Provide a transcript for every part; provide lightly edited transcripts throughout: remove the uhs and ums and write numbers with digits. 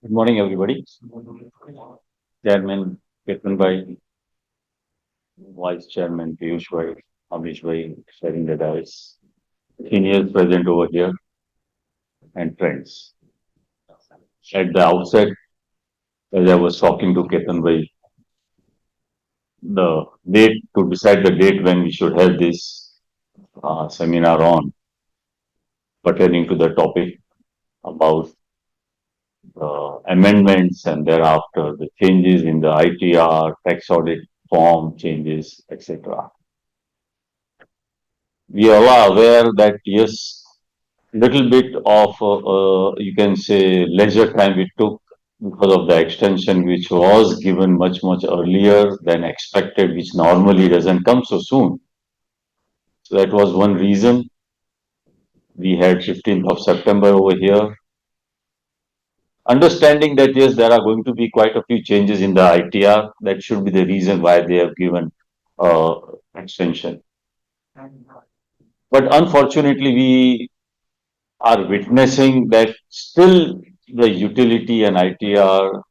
Good morning, everybody. Chairman Ketan Bhai, Vice Chairman Piyush Bhai, Amish Bhai, sharing the dice, seniors present over here, and friends. At the outset, as I was talking to Ketan Bhai, the date to decide the date when we should have this seminar on pertaining to the topic about amendments and thereafter the changes in the ITR, tax audit form changes, etc. We all are aware that yes, little bit of you can say leisure time it took because of the extension which was given much earlier than expected, which normally doesn't come so soon. So that was one reason we had 15th of September over here. Understanding that yes, there are going to be quite a few changes in the ITR, that should be the reason why they have given uh, extension. But unfortunately, we are witnessing that still the utility and ITR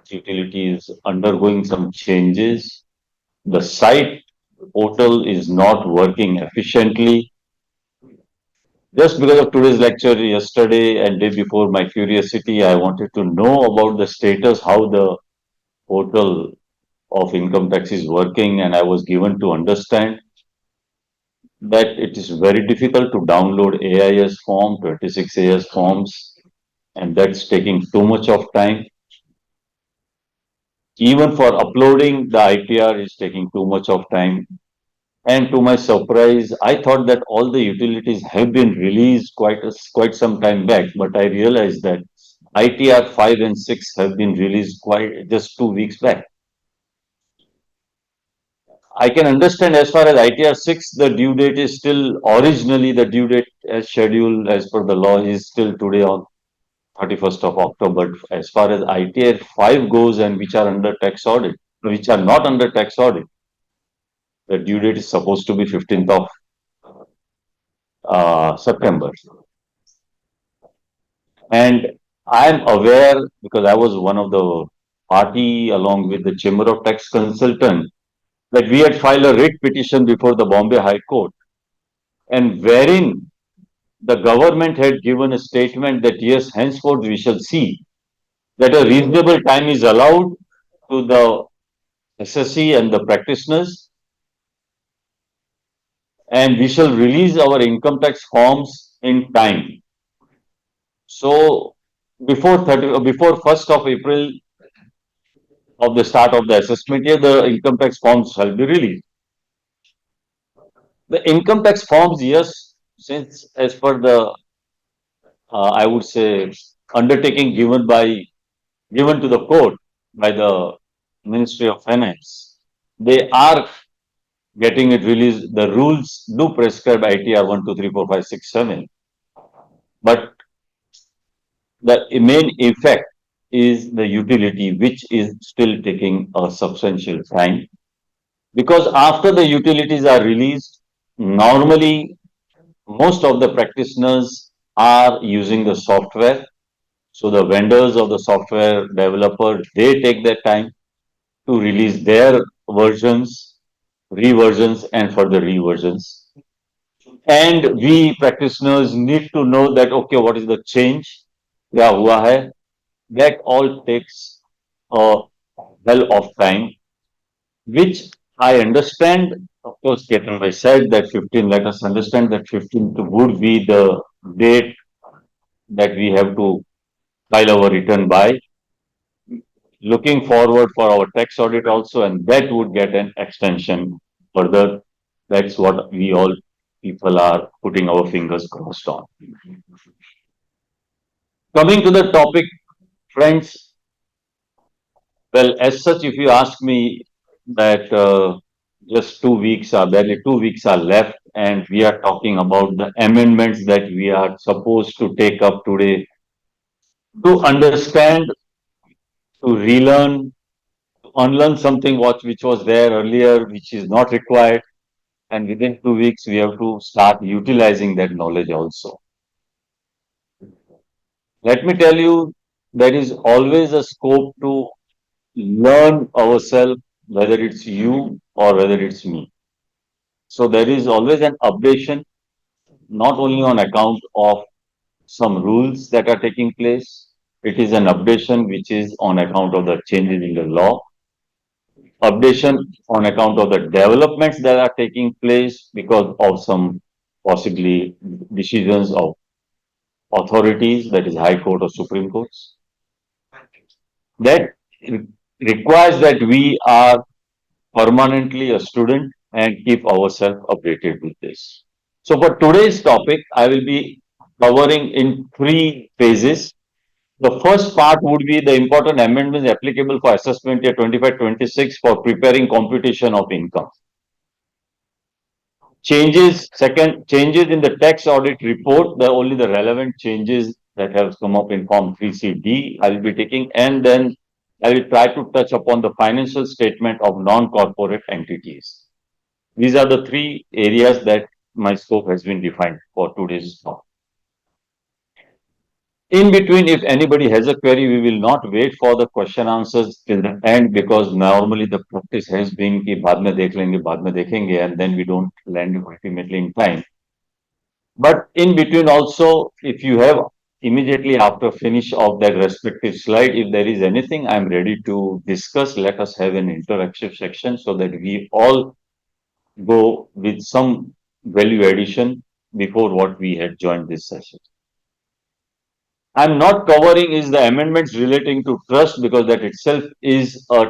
utility is undergoing some changes. The site portal is not working efficiently. Just because of today's lecture yesterday and day before, my curiosity, I wanted to know about the status, how the portal of income tax is working, and I was given to understand that it is very difficult to download AIS form, 26 AS forms, and that's taking too much of time. Even for uploading the ITR is taking too much of time. And to my surprise, I thought that all the utilities have been released quite some time back, but I realized that ITR 5 and 6 have been released quite just 2 weeks back. I can understand as far as ITR 6, the due date is still originally the due date as scheduled as per the law is still today on 31st of October. As far as ITR 5 goes and which are under tax audit, which are not under tax audit, the due date is supposed to be 15th of September. And I'm aware because I was one of the party along with the Chamber of Tax Consultant that we had filed a writ petition before the Bombay High Court, and wherein the government had given a statement that yes, henceforth we shall see that a reasonable time is allowed to the SSC and the practitioners, and we shall release our income tax forms in time. So before 1st of April of the start of the assessment year, the income tax forms shall be released. The income tax forms, yes, since as per the I would say undertaking given to the court by the Ministry of Finance, they are getting it released. The rules do prescribe ITR 1, 2, 3, 4, 5, 6, 7, but the main effect is the utility, which is still taking a substantial time. Because after the utilities are released, normally most of the practitioners are using the software. So the vendors of the software developer, they take their time to release their versions, reversions, and further reversions. And we practitioners need to know that okay, what is the change? क्या हुआ है? That all takes a hell of time, which I understand. Of course, Ketan Bhai said that 15, let us understand that 15th would be the date that we have to file our return by. Looking forward for our tax audit also, and that would get an extension further. That's what we all people are putting our fingers crossed on. Coming to the topic, friends, well, as such, if you ask me that just 2 weeks are barely 2 weeks are left, and we are talking about the amendments that we are supposed to take up today to understand, to relearn, to unlearn something which was there earlier, which is not required, and within 2 weeks we have to start utilizing that knowledge also. Let me tell you, there is always a scope to learn ourselves, whether it's you or whether it's me. So there is always an updation, not only on account of some rules that are taking place, it is an updation which is on account of the changes in the law, updation on account of the developments that are taking place because of some possibly decisions of authorities, that is High Court or Supreme Courts, that requires that we are permanently a student and keep ourselves updated with this. So for today's topic, I will be covering in three phases. The first part would be the important amendments applicable for assessment year 25-26 for preparing computation of income. Changes, second, changes in the tax audit report, the only the relevant changes that have come up in Form 3CD I will be taking, and then I will try to touch upon the financial statement of non-corporate entities. These are the three areas that my scope has been defined for today's talk. In between, if anybody has a query, we will not wait for the question answers till the end because normally the practice has been कि बाद में देख लेंगे, बाद में देखेंगे, and then we don't land ultimately in time. But in between also, if you have immediately after finish of that respective slide, if there is anything, I'm ready to discuss. Let us have an interactive section so that we all go with some value addition before what we had joined this session. I'm not covering is the amendments relating to trust because that itself is a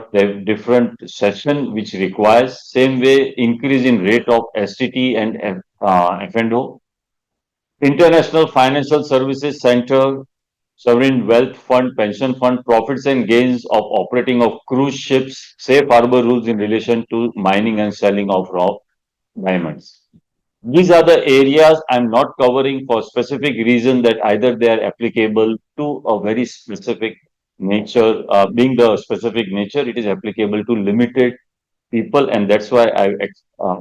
different session which requires same way increase in rate of STT and F&O. International Financial Services Center, Sovereign Wealth Fund, Pension Fund, profits and gains of operating of cruise ships, safe harbor rules in relation to mining and selling of raw diamonds. These are the areas I'm not covering for specific reason that either they are applicable to a very specific nature, being the specific nature, it is applicable to limited people, and that's why I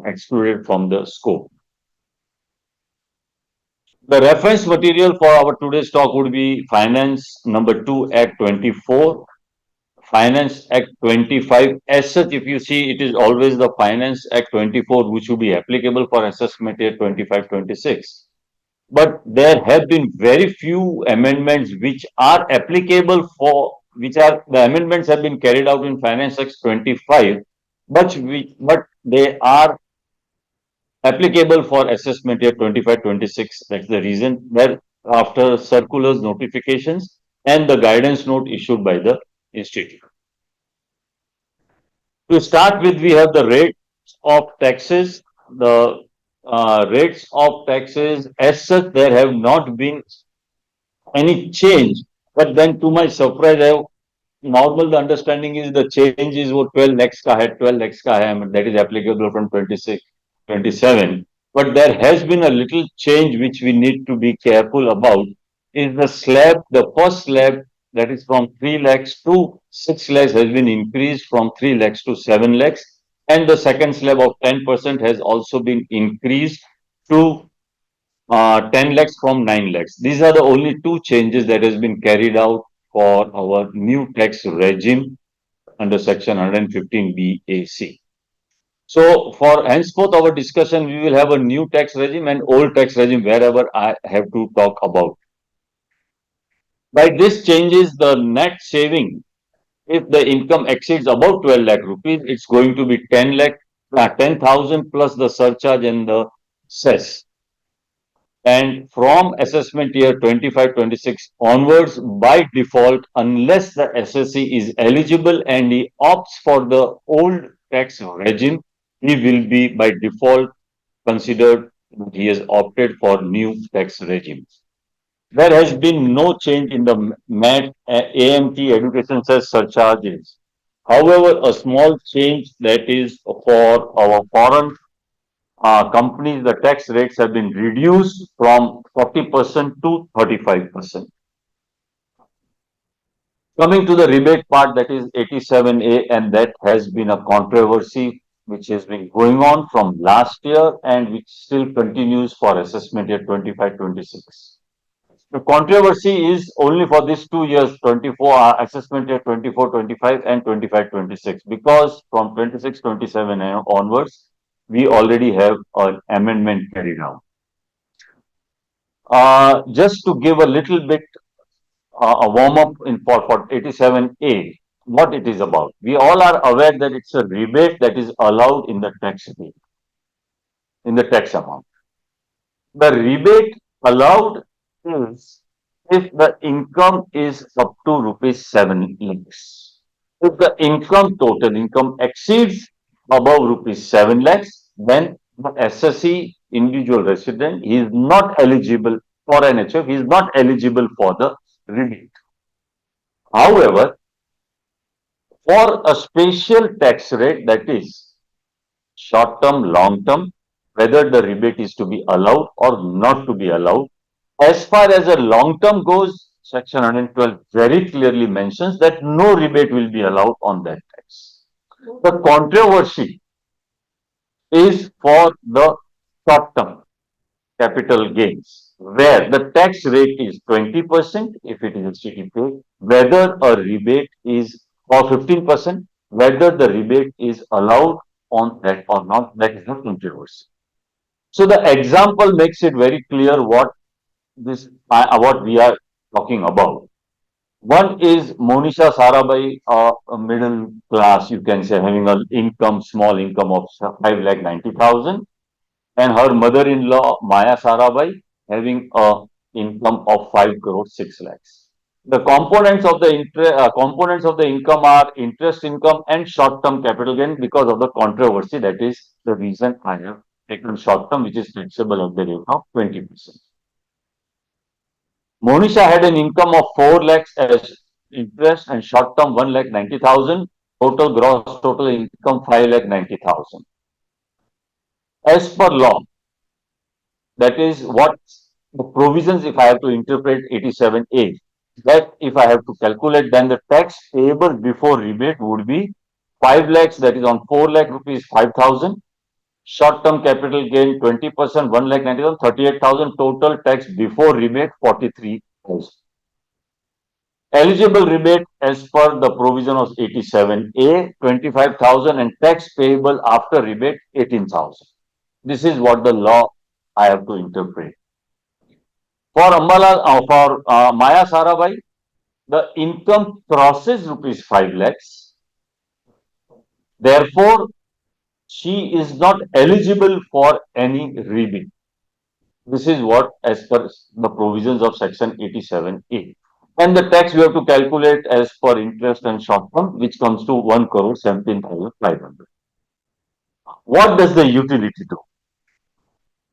excluded from the scope. The reference material for our today's talk would be Finance number 2 Act 24, Finance Act 25. As such, if you see, it is always the Finance Act 24 which will be applicable for assessment year 25-26. But there have been very few amendments which are applicable for which are the amendments have been carried out in Finance Act 25, but they are applicable for assessment year 25-26. That's the reason where after circulars, notifications, and the guidance note issued by the institute. To start with, we have the rates of taxes. The rates of taxes, as such, there have not been any change. But then, to my surprise, I have normal the understanding is the change is वो 12 lakhs का है 12 lakhs का है that is applicable from 26 27, but there has been a little change which we need to be careful about is the slab, the first slab, that is from 3 lakhs to 6 lakhs has been increased from 3 lakhs to 7 lakhs, and the second slab of 10% has also been increased to 10 lakhs from 9 lakhs. These are the only two changes that has been carried out for our new tax regime under section 115 BAC. So for henceforth our discussion, we will have a new tax regime and old tax regime wherever I have to talk about. By this changes the net saving. If the income exceeds about 12 lakh rupees, it's going to be 10 lakh, 10,000 plus the surcharge and the cess. And from assessment year 25-26 onwards, by default, unless the SSC is eligible and he opts for the old tax regime, he will be by default considered that he has opted for new tax regime. There has been no change in the MAT, AMT education cess surcharges. However, a small change that is for our foreign companies, the tax rates have been reduced from 40% to 35%. Coming to the rebate part, that is 87A, and that has been a controversy which has been going on from last year and which still continues for assessment year 25-26. The controversy is only for these 2 years, 24 assessment year 24-25 and 25-26, because from 26-27 onwards, we already have an amendment carried out. Just to give a little bit a warm up in for 87A, what it is about. We all are aware that it's a rebate that is allowed in the tax rate, in the tax amount. The rebate allowed is if the income is up to rupees 7 lakhs. If the income, total income exceeds above rupees 7 lakhs, then the SSE individual resident is not eligible for NHF, he is not eligible for the rebate. However, for a special tax rate, that is short term, long term, whether the rebate is to be allowed or not to be allowed. As far as a long term goes, Section 112 very clearly mentions that no rebate will be allowed on that tax. The controversy is for the short term capital gains, where the tax rate is 20% if it is a city pay, whether a rebate is or 15%, whether the rebate is allowed on that or not, that is the controversy. So the example makes it very clear what we are talking about. One is Monisha Sarabhai, a middle class, you can say, having an income, small income of 5,90,000, and her mother-in-law Maya Sarabhai having a income of 5 crore 6 lakhs. The components of the income are interest income and short-term capital gain. Because of the controversy, that is the reason I have taken short-term, which is taxable at the rate of 20%. Monisha had an income of 4 lakhs as interest and short-term 1,90,000. Total income 5,90,000. As per law, that is what the provisions, if I have to interpret 87A, that if I have to calculate, then the tax payable before rebate would be 5 lakhs, that is on 4 lakh rupees 5,000. Short term capital gain 20%, 1 lakh 90,000, 38,000. Total tax before rebate 43,000. Eligible rebate as per the provision of 87A 25,000, and tax payable after rebate 18,000. This is what the law I have to interpret. For Maya Sarabhai, the income crosses rupees 5 lakhs. Therefore, she is not eligible for any rebate. This is what as per the provisions of section 87A. And the tax we have to calculate as per interest and short term, which comes to 1 crore 17,500. What does the utility do?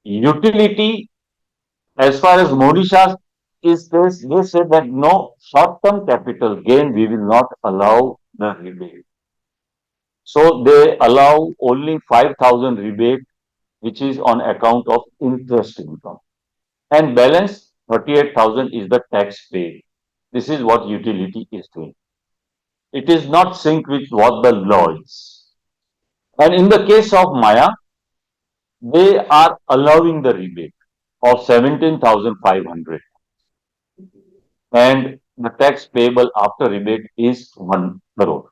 Utility, as far as Monisha is this, they said that no short-term capital gain, we will not allow the rebate. So they allow only 5,000 rebate, which is on account of interest income. And balance 38,000 is the tax paid. This is what utility is doing. It is not sync with what the law is. And in the case of Maya, they are allowing the rebate of 17,500. And the tax payable after rebate is 1 crore.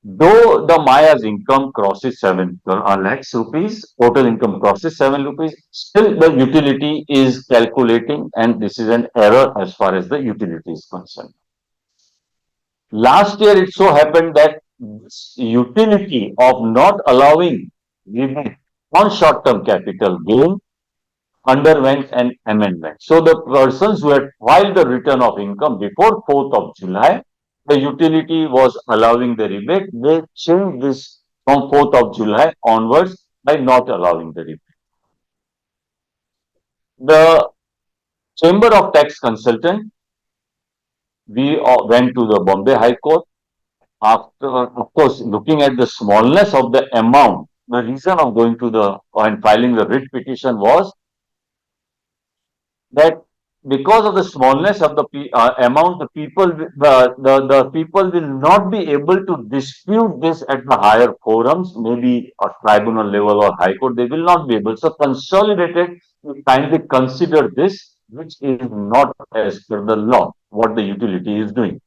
Though the Maya's income crosses 7 lakhs rupees, total income crosses 7 rupees, still the utility is calculating, and this is an error as far as the utility is concerned. Last year, it so happened that this utility of not allowing rebate on short-term capital gain underwent an amendment. So the persons who had filed the return of income before 4th of July, the utility was allowing the rebate. They changed this from 4th of July onwards by not allowing the rebate. The Chamber of Tax Consultant, we went to the Bombay High Court. After, of course, looking at the smallness of the amount, the reason of going to the and filing the writ petition was that because of the smallness of the amount, the people will not be able to dispute this at the higher forums, maybe a tribunal level or high court. They will not be able. So consolidated, kindly consider this which is not as per the law, what the utility is doing.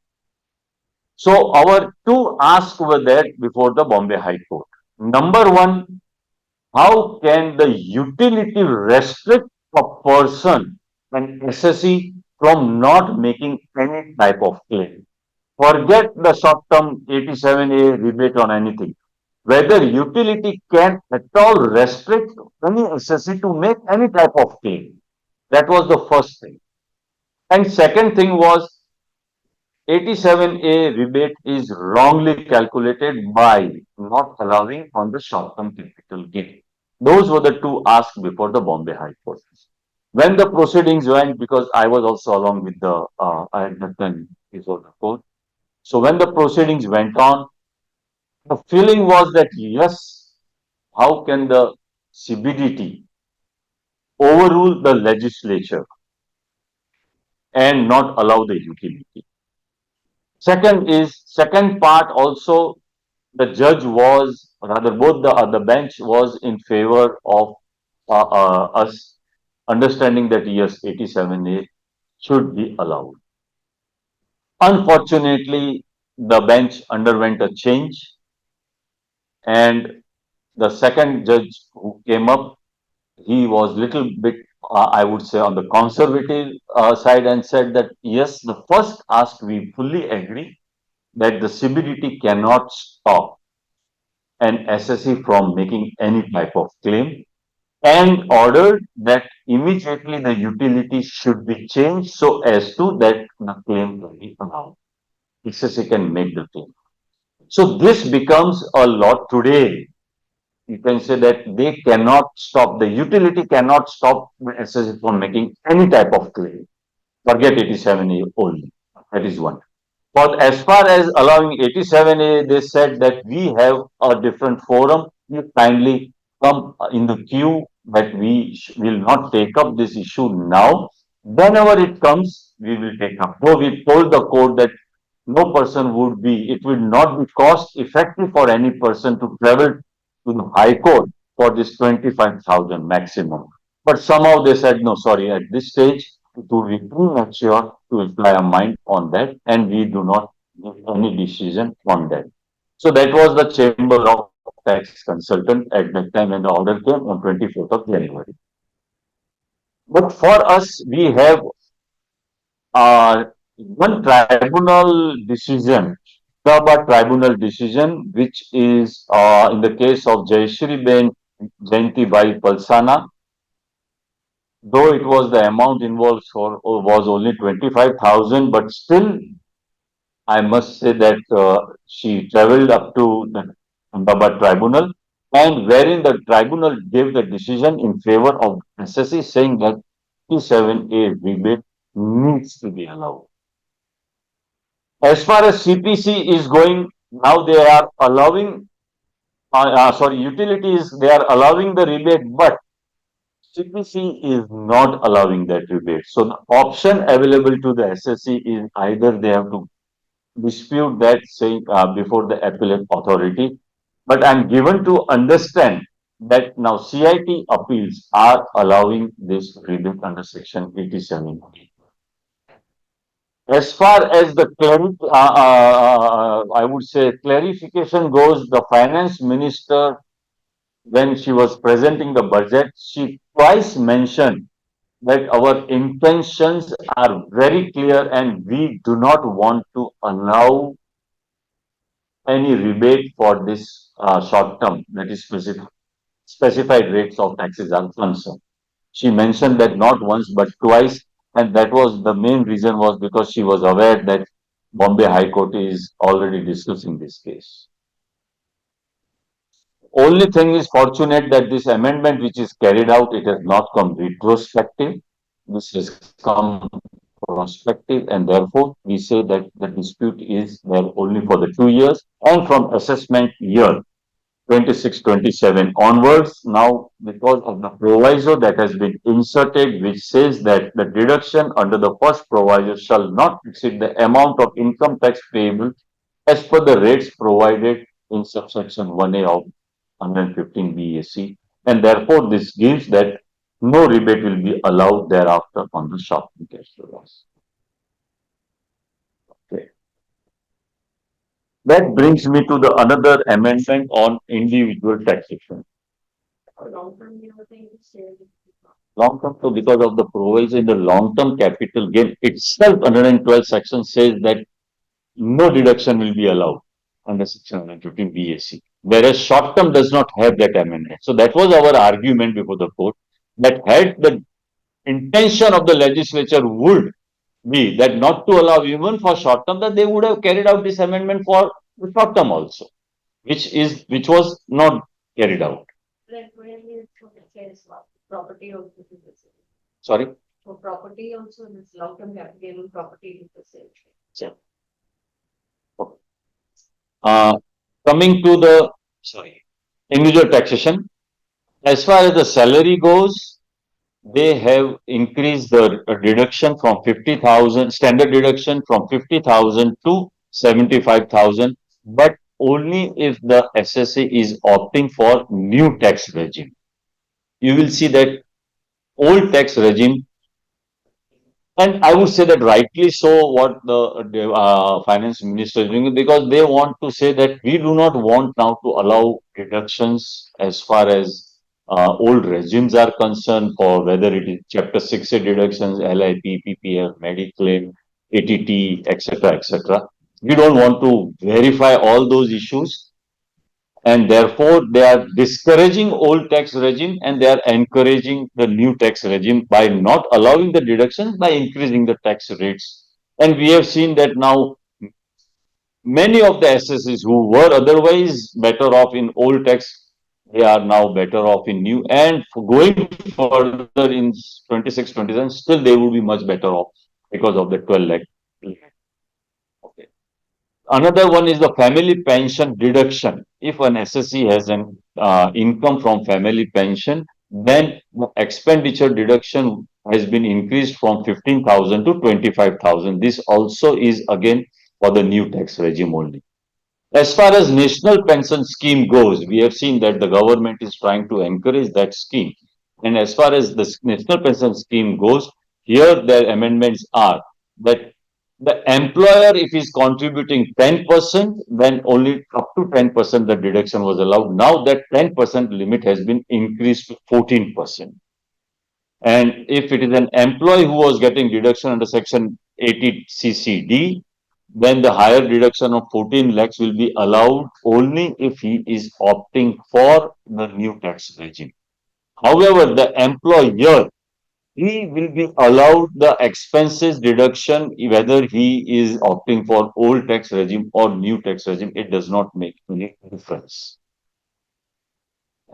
So our two asks were there before the Bombay High Court. Number one, how can the utility restrict a person, an SSE, from not making any type of claim? Forget the short-term 87A rebate on anything. Whether utility can at all restrict any SSE to make any type of claim. That was the first thing. And second thing was 87A rebate is wrongly calculated by not allowing on the short-term capital gain. Those were the two asks before the Bombay High Court. When the proceedings went, because I was also along with I had written before the court. So when the proceedings went on, the feeling was that yes, how can the CBDT overrule the legislature and not allow the utility? Second part also, the judge was, rather both the bench was in favor of us understanding that yes, 87A should be allowed. Unfortunately, the bench underwent a change, and the second judge who came up, he was little bit, I would say, on the conservative side and said that yes, the first ask we fully agree that the CBDT cannot stop an SSE from making any type of claim, and ordered that immediately the utility should be changed so as to that the claim will be allowed. SSE can make the claim. So this becomes a law today. You can say that they cannot stop, the utility cannot stop the SSE from making any type of claim. Forget 87A only. That is one. But as far as allowing 87A, they said that we have a different forum. You kindly come in the queue, that we will not take up this issue now. Whenever it comes, we will take up. Though we told the court that no person would be, it will not be cost effective for any person to travel to the High Court for this 25,000 maximum. But somehow they said, no, sorry, at this stage, it would be premature to apply a mind on that, and we do not give any decision on that. So that was the Chamber of Tax Consultant at that time when the order came on 24th of January. But for us, we have one tribunal decision, the tribunal decision, which is in the case of Jayashri Ben Jayanti Bai Palsana, though it was the amount involved for was only 25,000, but still I must say that she traveled up to the Ahmedabad tribunal, and wherein the tribunal gave the decision in favor of SSE, saying that T7A rebate needs to be allowed. As far as CPC is going, now they are allowing, utilities, they are allowing the rebate, but CPC is not allowing that rebate. So the option available to the SSE is either they have to dispute that, saying before the appellate authority. But I'm given to understand that now CIT appeals are allowing this rebate under Section 87. As far as the I would say clarification goes, the finance minister, when she was presenting the budget, she twice mentioned that our intentions are very clear and we do not want to allow any rebate for this short term, that is specified rates of taxes are concerned. She mentioned that not once but twice, and that was the main reason was because she was aware that Bombay High Court is already discussing this case. Only thing is fortunate that this amendment which is carried out, it has not come retrospective. This has come prospective, and therefore we say that the dispute is there only for the 2 years, and from assessment year 26-27 onwards. Now, because of the proviso that has been inserted, which says that the deduction under the first proviso shall not exceed the amount of income tax payable as per the rates provided in subsection 1A of 115 BAC. And therefore, this gives that No rebate will be allowed thereafter on the shopping cash flow loss. Okay. That brings me to the another amendment on individual taxation. Long term, so because of the provision in the long term capital gain itself, 112 section says that no deduction will be allowed under section 115 BAC. Whereas short term does not have that amendment. So that was our argument before the court, that had the intention of the legislature would be that not to allow even for short term, that they would have carried out this amendment for the short term also, which was not carried out. Sorry. Yeah. Uh, Coming to the sorry individual taxation, as far as the salary goes, they have increased the deduction from 50,000, standard deduction from 50,000 to 75,000, but only if the SSA is opting for new tax regime. You will see that old tax regime, and I would say that rightly so, what the finance minister is doing, because they want to say that we do not want now to allow deductions as far as old regimes are concerned, for whether it is Chapter 60 deductions, LIP, PPF, Mediclaim, ATT, etc., etc. We don't want to verify all those issues, and therefore they are discouraging old tax regime and they are encouraging the new tax regime by not allowing the deductions, by increasing the tax rates. And we have seen that now many of the SSs who were otherwise better off in old tax, they are now better off in new, and for going further in 26 27, still they will be much better off because of the 12 lakh. Okay. Another one is the family pension deduction. If an SSC has an income from family pension, then the expenditure deduction has been increased from 15,000 to 25,000. This also is again for the new tax regime only. As far as national pension scheme goes, we have seen that the government is trying to encourage that scheme. And as far as the national pension scheme goes, here the amendments are that the employer, if he's contributing 10%, then only up to 10% the deduction was allowed. Now that 10% limit has been increased to 14%. And if it is an employee who was getting deduction under section 80 CCD, then the higher deduction of 14 lakhs will be allowed only if he is opting for the new tax regime. However, the employer, he will be allowed the expenses deduction whether he is opting for old tax regime or new tax regime. It does not make any difference.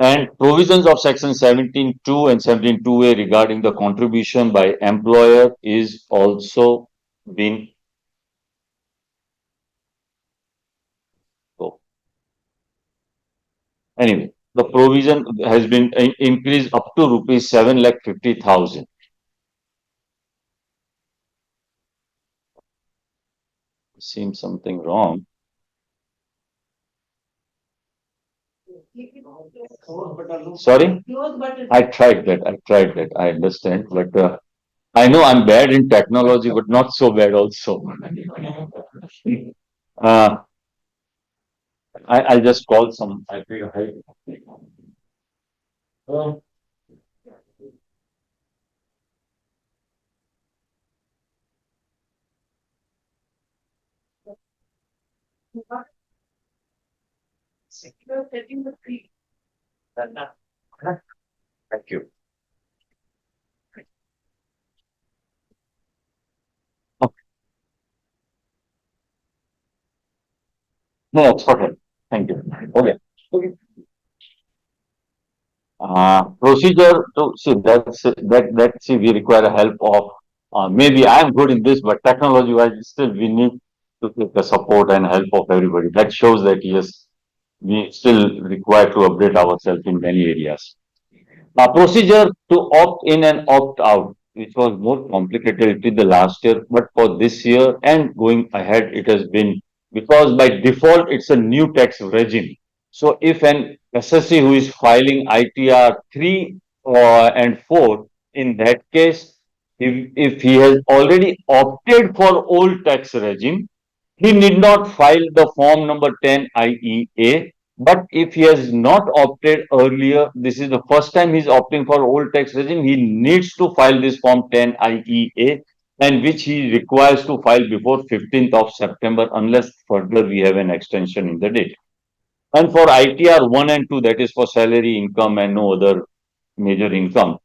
And provisions of section 17(2) and 17(2)(a) regarding the contribution by employer is also been. So anyway, the provision has been increased up to rupees 7,50,000. Seems something wrong. Sorry, I tried that. I tried that. I understand, but I know I'm bad in technology, but not so bad also. Uh, I'll just call some. I figure, uh, thank you. Okay. No, it's okay. Thank you. Okay. Okay. Procedure to see that see we require help of maybe I am good in this, but technology wise still we need to take the support and help of everybody. That shows that yes, we still require to update ourselves in many areas. Procedure to opt in and opt out, which was more complicated in the last year, but for this year and going ahead, it has been, because by default it's a new tax regime. So if an SSC who is filing ITR 3 and fourth, in that case, if he has already opted for old tax regime, he need not file the form number 10 IEA. But if he has not opted earlier, this is the first time he's opting for old tax regime, he needs to file this form 10 IEA, and which he requires to file before 15th of September, unless further we have an extension in the date. And for ITR 1 and 2, that is for salary income and no other major income.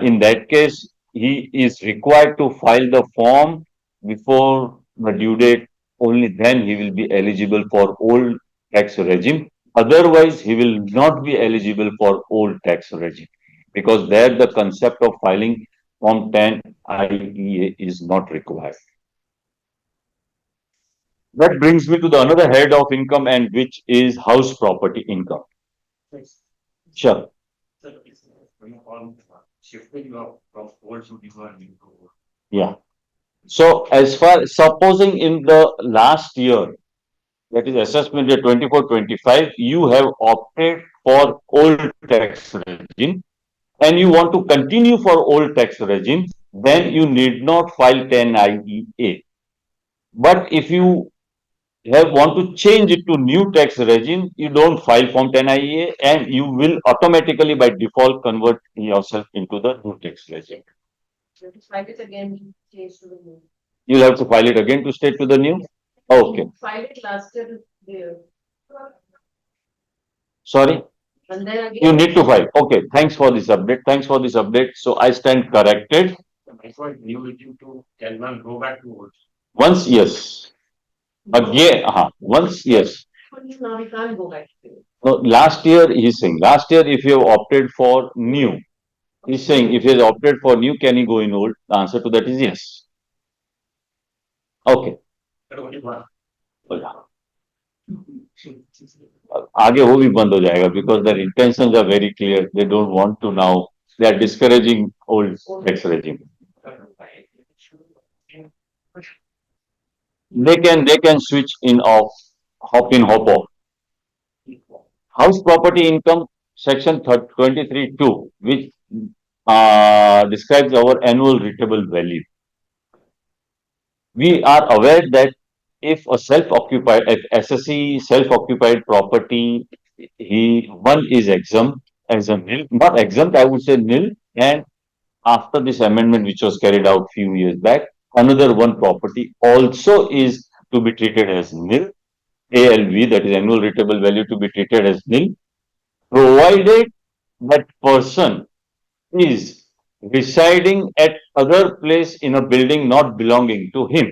In that case, he is required to file the form before the due date. Only then he will be eligible for old tax regime. Otherwise, he will not be eligible for old tax regime, because there the concept of filing Form 10 IEA is not required. That brings me to the another head of income, and which is house property income. Sure. Yeah. So as far supposing in the last year, that is assessment year 24-25, you have opted for old tax regime and you want to continue for old tax regime, then you need not file 10 IEA. But if you have want to change it to new tax regime, you don't file form 10 IEA and you will automatically by default convert yourself into the new tax regime. File it again, change to the new. You'll have to file it again to state to the new? Okay. File it last year there. Sorry? And then again. You need to file. Okay. Thanks for this update. Thanks for this update. So I stand corrected. That's why you will to can one go back to old. Once, yes. Again, once, yes. Now we can't go back to it. No, last year he's saying. Last year, if you have opted for new, he's saying if he has opted for new, can he go in old? The answer to that is yes. Okay. आगे वो भी बंद हो जाएगा because their intentions are very clear. They don't want to now. They are discouraging old tax regime. They can switch in off, hop in, hop off. House property income section 23(2), which describes our annual rateable value. We are aware that if a self-occupied, if SSE self-occupied property, one is exempt as a nil, not exempt, I would say nil, and after this amendment which was carried out few years back, another one property also is to be treated as nil, ALV, that is annual rateable value, to be treated as nil, provided that person is residing at other place in a building not belonging to him.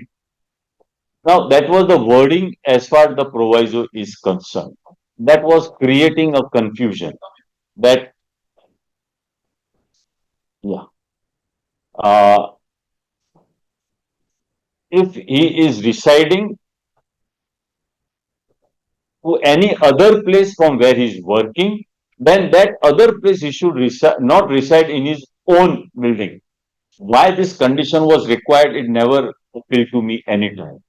Now, that was the wording as far as the proviso is concerned. That was creating a confusion that, yeah, uh, if he is residing to any other place from where he is working, then that other place he should not reside in his own building. Why this condition was required, it never appealed to me anytime.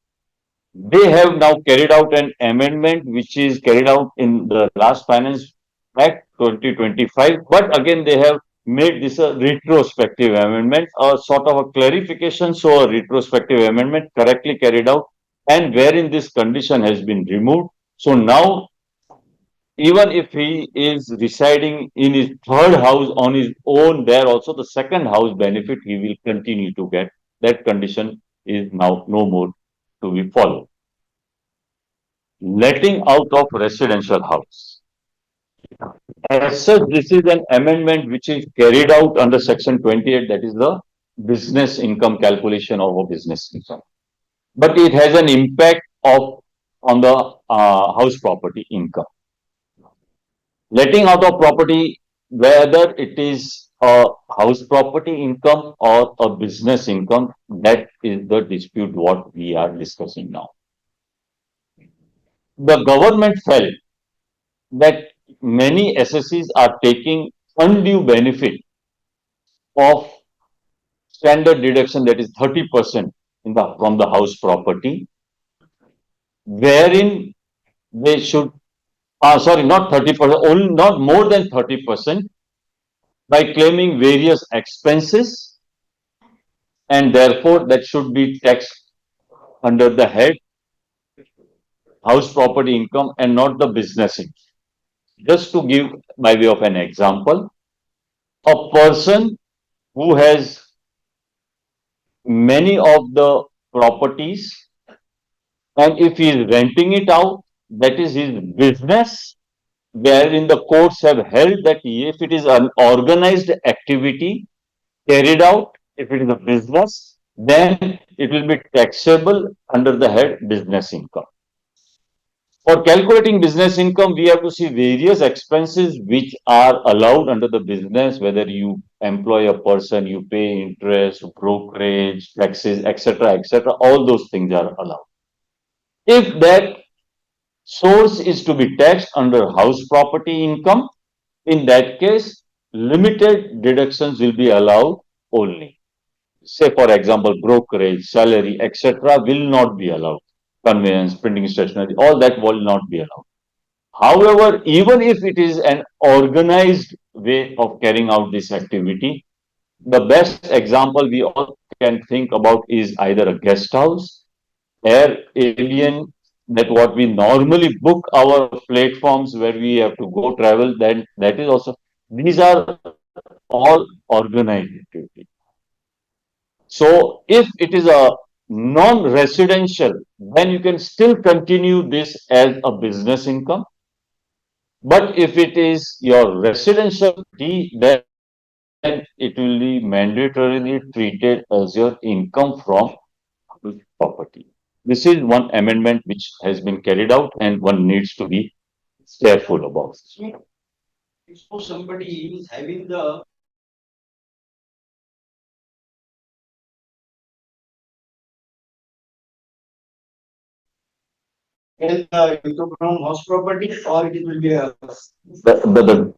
They have now carried out an amendment which is carried out in the last Finance Act 2025, but again they have made this a retrospective amendment, a sort of a clarification, so a retrospective amendment correctly carried out, and wherein this condition has been removed. So now, even if he is residing in his third house on his own, there also the second house benefit he will continue to get. That condition is now no more to be followed. Letting out of residential house. As such, this is an amendment which is carried out under section 28, that is the business income calculation of a business income. But it has an impact on the house property income. Letting out of property, whether it is a house property income or a business income, that is the dispute what we are discussing now. The government felt that many SSEs are taking undue benefit of standard deduction, that is 30% from the house property, wherein they should, sorry, not 30%, only not more than 30%, by claiming various expenses, and therefore that should be taxed under the head house property income and not the business income. Just to give by way of an example, a person who has many of the properties, and if he is renting it out, that is his business, wherein the courts have held that if it is an organized activity carried out, if it is a business, then it will be taxable under the head business income. For calculating business income, we have to see various expenses which are allowed under the business, whether you employ a person, you pay interest, brokerage, taxes, etc., etc. All those things are allowed. If that source is to be taxed under house property income, in that case, limited deductions will be allowed only. Say, for example, brokerage, salary, etc., will not be allowed. Conveyance, printing stationery, all that will not be allowed. However, even if it is an organized way of carrying out this activity, the best example we all can think about is either a guest house, Airbnb, that what we normally book our platforms where we have to go travel, then that is also, these are all organized activity. So if it is a non-residential, then you can still continue this as a business income. But if it is your residential property, then it will be mandatorily treated as your income from property. This is one amendment which has been carried out and one needs to be careful about. So somebody is having the and income from house property, or it will be a The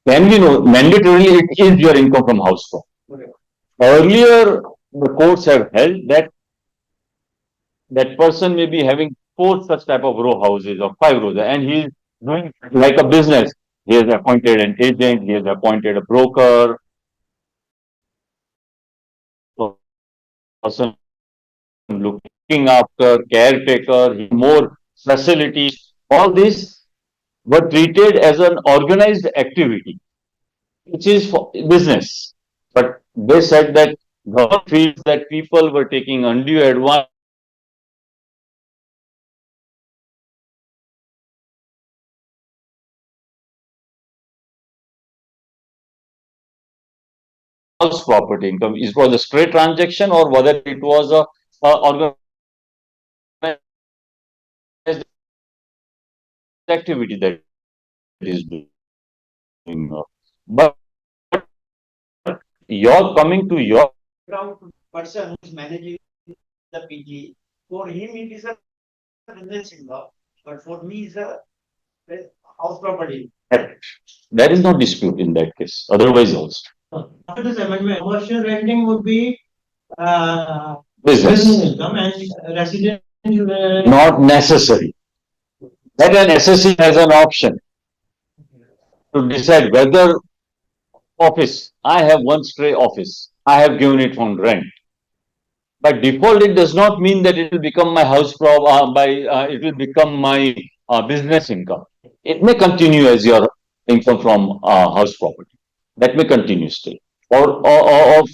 can we know mandatorily it is your income from house from. Earlier, the courts have held that that person may be having four such type of row houses or five rows, and he is doing like a business. He has appointed an agent, he has appointed a broker, person looking after, caretaker, more facilities. All these were treated as an organized activity, which is for business. But they said that government feels that people were taking undue advantage of this and house property income. It was a straight transaction or whether it was a organized activity that is doing. But your coming to your person who is managing the PG. For him, it is a business income, but for me, it's a house property. there is no dispute in that case. Otherwise, also After this amendment, commercial renting would be business, business income, and residential. not necessary. That an SSC has an option to decide whether office. I have one stray office. I have given it on rent. By default, it does not mean that it will become my it will become my business income. It may continue as your income from house property. That may continue still. Or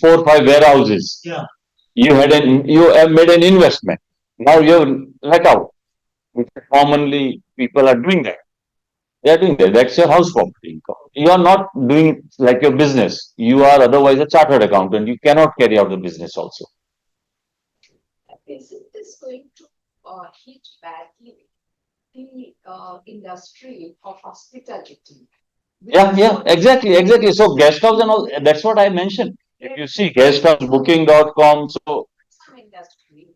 four or five warehouses. Yeah. You have made an investment. Now you have let out. Commonly, people are doing that. They are doing that. That's your house property income. You are not doing it like your business. You are otherwise a chartered accountant. You cannot carry out the business also. Isn't this going to hit badly the industry of hospitality? Yeah, exactly. So guest house and all, that's what I mentioned. If you see guest house booking.com, so Some industry,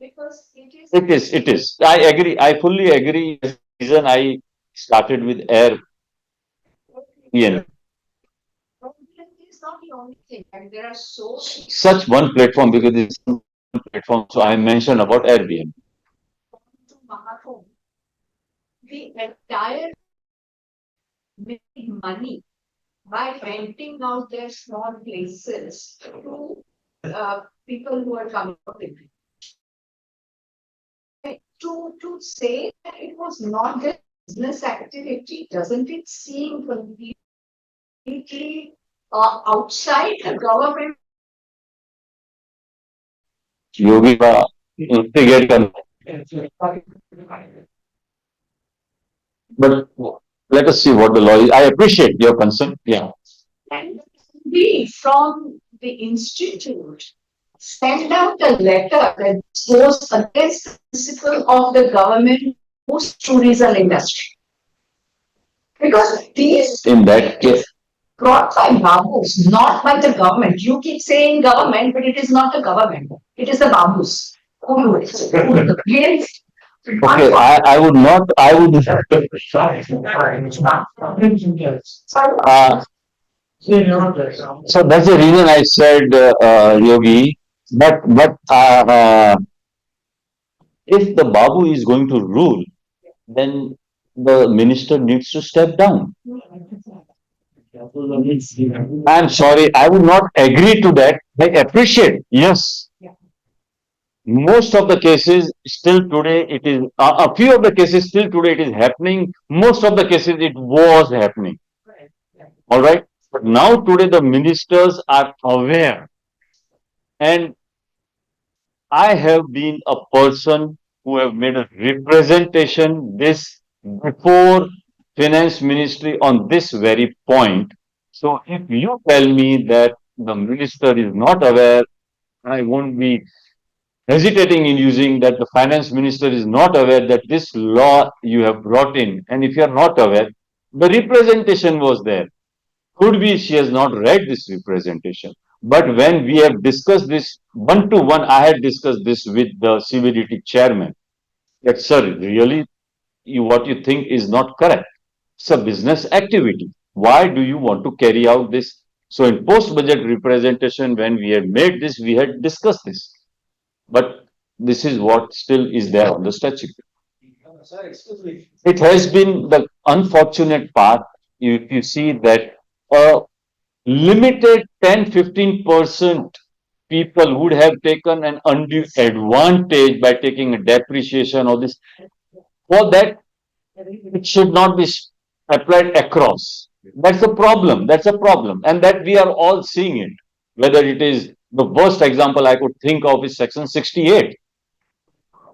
because it is it is. I agree. I fully agree. As the reason I started with Airbnb. is not the only thing, and there are so many Such one platform because it's one platform. So I mentioned about Airbnb. to Mahathon. The entire made money by renting out their small places to people who are coming up with it. To say that it was not their business activity, doesn't it seem completely outside the government? योगी का instigate करना. But let us see what the law is. I appreciate your concern. Yeah. And we from the institute send out a letter that goes against the principle of the government most tourism industry. Because these In that case, brought by Babus, not by the government. You keep saying government, but it is not the government. It is the Babus who do it. Really? okay, I would not, I would, so that's the reason I said, Yogi, but if the Babu is going to rule, then the minister needs to step down. I'm sorry, I would not agree to that. I appreciate, yes. Most of the cases still today it is, a few of the cases still today it is happening. Most of the cases it was happening. All right. But now today the ministers are aware. And I have been a person who have made a representation this before finance ministry on this very point. So if you tell me that the minister is not aware, I won't be hesitating in using that the finance minister is not aware that this law you have brought in. And if you are not aware, the representation was there. Could be she has not read this representation. But when we have discussed this one to one, I had discussed this with the CVDT chairman. That, sir, really, what you think is not correct. It's a business activity. Why do you want to carry out this? So in post-budget representation, when we had made this, we had discussed this. But this is what still is there on the statute. Sir, excuse me. It has been the unfortunate part. If you see that limited 10-15% people would have taken an undue advantage by taking a depreciation or this. For that, it should not be applied across. That's a problem. That's a problem. And that we are all seeing it. Whether it is the worst example I could think of is section 68.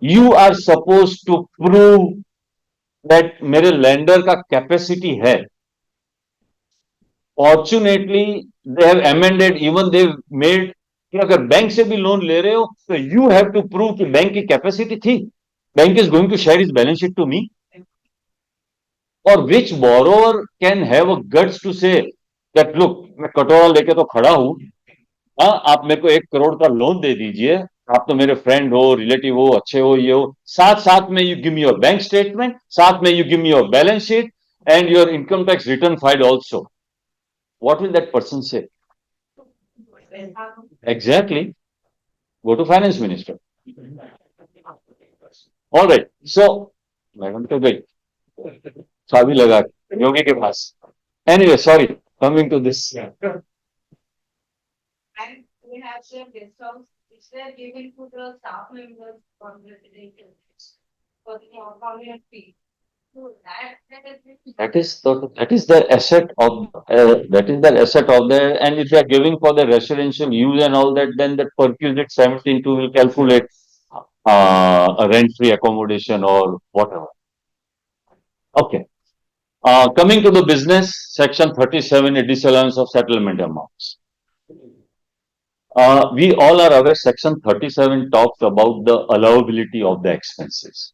You are supposed to prove that मेरे lender का capacity है. Fortunately, they have amended, even they've made कि अगर bank से भी loan ले रहे हो तो यू हैव टू प्रूव कि बैंक की कैपेसिटी थी. Bank is going to share is balance sheet to me, और which borrower can have a guts to say that look मैं कटोरा लेके तो खड़ा हूं, हाँ आप मेरे को 1 करोड़ का लोन दे दीजिए, आप तो मेरे फ्रेंड हो, रिलेटिव हो, अच्छे हो, ये हो, साथ साथ में you give me your bank statement, साथ में you give me your balance sheet and your income tax return filed also. What will that person say? Exactly. Go to finance minister. All right. So, madam तो गई, चाबी लगा योगी के पास. Anyway, sorry. Coming to this. And we have some discounts which they are giving to the staff members for the residents for the permanent fee. So That is the asset of there. And if you are giving for the residential use and all that, then that perquisite 17(2) will calculate a rent-free accommodation or whatever. Okay. Coming to the business, section 37, a disallowance of settlement amounts. We all are aware section 37 talks about the allowability of the expenses.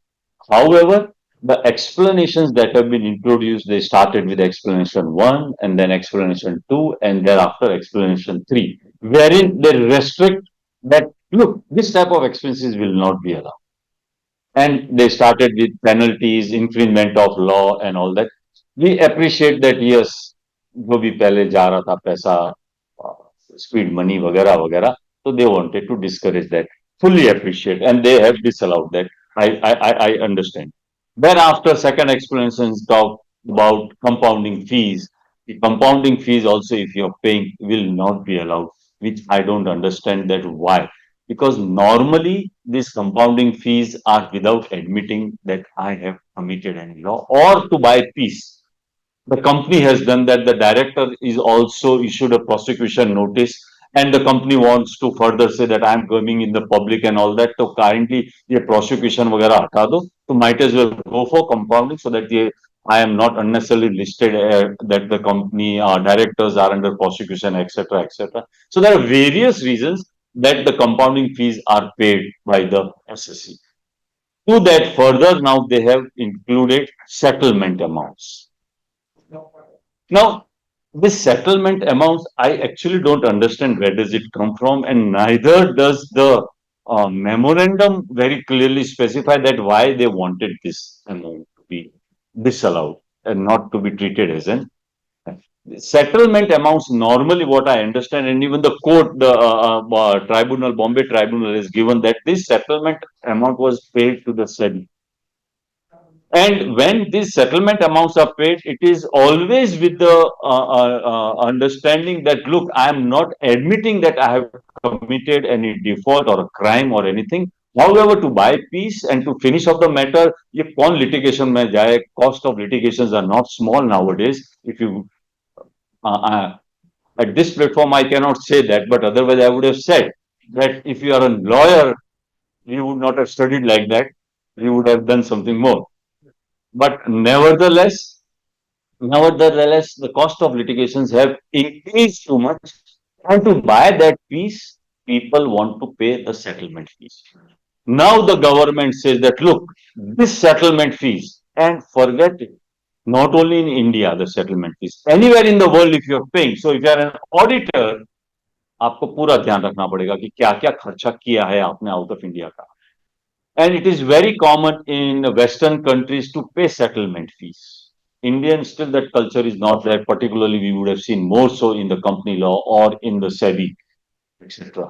However, the explanations that have been introduced, they started with explanation 1 and then explanation 2 and thereafter explanation 3, wherein they restrict that, look, this type of expenses will not be allowed. And they started with penalties, infringement of law and all that. We appreciate that, yes, जो भी पहले जा रहा था पैसा, speed money वगैरह वगैरह, so they wanted to discourage that. Fully appreciate, and they have disallowed that. I understand. Thereafter, second explanations talk about compounding fees. The compounding fees also, if you're paying, will not be allowed, which I don't understand that why. Because normally these compounding fees are without admitting that I have committed any law or to buy peace. The company has done that. The director is also issued a prosecution notice, and the company wants to further say that I'm coming in the public and all that. So currently ये prosecution वगैरह हटा दो. So might as well go for compounding so that ये I am not unnecessarily listed that the company directors are under prosecution, etc., etc. So there are various reasons that the compounding fees are paid by the SSC. To that further, now they have included settlement amounts. Now, this settlement amounts, I actually don't understand where does it come from, and neither does the memorandum very clearly specify that why they wanted this amount to be disallowed and not to be treated as an settlement amounts. Normally, what I understand, and even the court, the tribunal, Bombay tribunal, is given that this settlement amount was paid to the SEBI. And when these settlement amounts are paid, it is always with the understanding that, look, I am not admitting that I have committed any default or a crime or anything. However, to buy peace and to finish off the matter, ये कौन litigation में जाए? Cost of litigations are not small nowadays. If you at this platform, I cannot say that, but otherwise, I would have said that if you are a lawyer, you would not have studied like that. You would have done something more. But nevertheless, the cost of litigations have increased too much. And to buy that piece, people want to pay the settlement fees. Now the government says that, look, this settlement fees, and forget it, not only in India, the settlement fees, anywhere in the world, if you're paying. So if you're an auditor, आपको पूरा ध्यान रखना पड़ेगा कि क्या क्या खर्चा किया है आपने आउट ऑफ इंडिया का. And it is very common in Western countries to pay settlement fees. Indian, still that culture is not there. Particularly, we would have seen more so in the company law or in the SEBI, etc.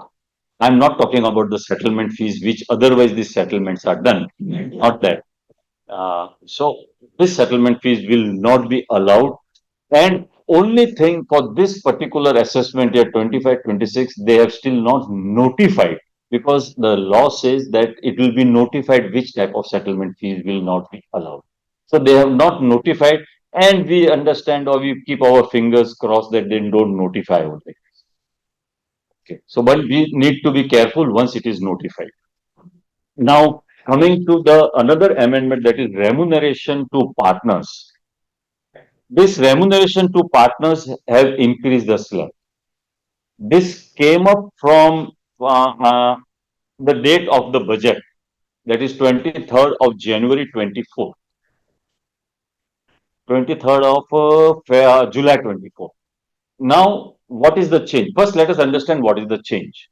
I'm not talking about the settlement fees, which otherwise these settlements are done. Not that. So this settlement fees will not be allowed. And only thing for this particular assessment year 25-26, they have still not notified, because the law says that it will be notified which type of settlement fees will not be allowed. So they have not notified, and we understand or we keep our fingers crossed that they don't notify only. Okay. So, but we need to be careful once it is notified. Now, coming to the another amendment, that is remuneration to partners. This remuneration to partners have increased the slab. This came up from the date of the budget, that is 23rd of January 24, 23rd of July 24. Now, what is the change? First, let us understand what is the change.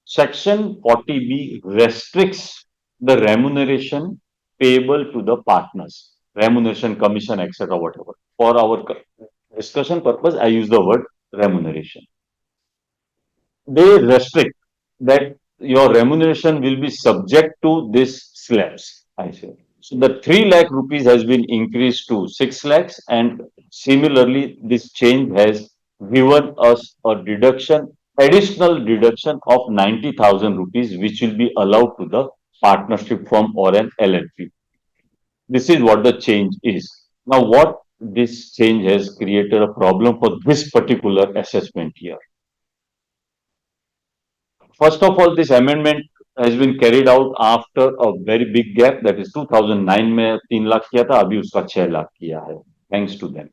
Section 40B restricts the remuneration payable to the partners, remuneration, commission, etc., whatever. For our discussion purpose, I use the word remuneration. They restrict that your remuneration will be subject to this slabs, I say. So the 3 lakh rupees has been increased to 6 lakhs, and similarly, this change has given us a deduction, additional deduction of 90,000 rupees, which will be allowed to the partnership firm or an LLP. This is what the change is. Now, what this change has created a problem for this particular assessment year. First of all, this amendment has been carried out after a very big gap. That is 2009 में 3 लाख किया था, अभी उसका 6 लाख किया है. Thanks to them.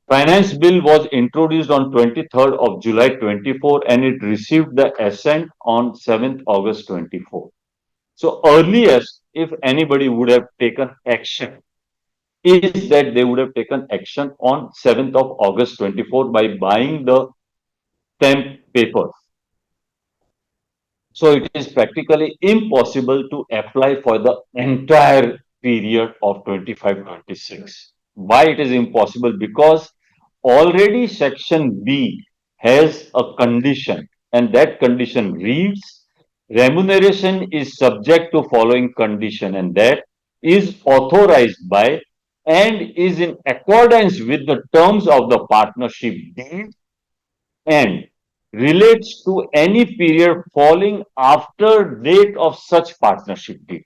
Finance bill was introduced on 23rd of July 24, and it received the assent on 7th August 24. So earliest, if anybody would have taken action, is that they would have taken action on 7th of August 24 by buying the stamp papers. So it is practically impossible to apply for the entire period of 25-26. Why it is impossible? Because already section B has a condition, and that condition reads, remuneration is subject to following condition, and that is authorized by and is in accordance with the terms of the partnership deed and relates to any period falling after date of such partnership deed.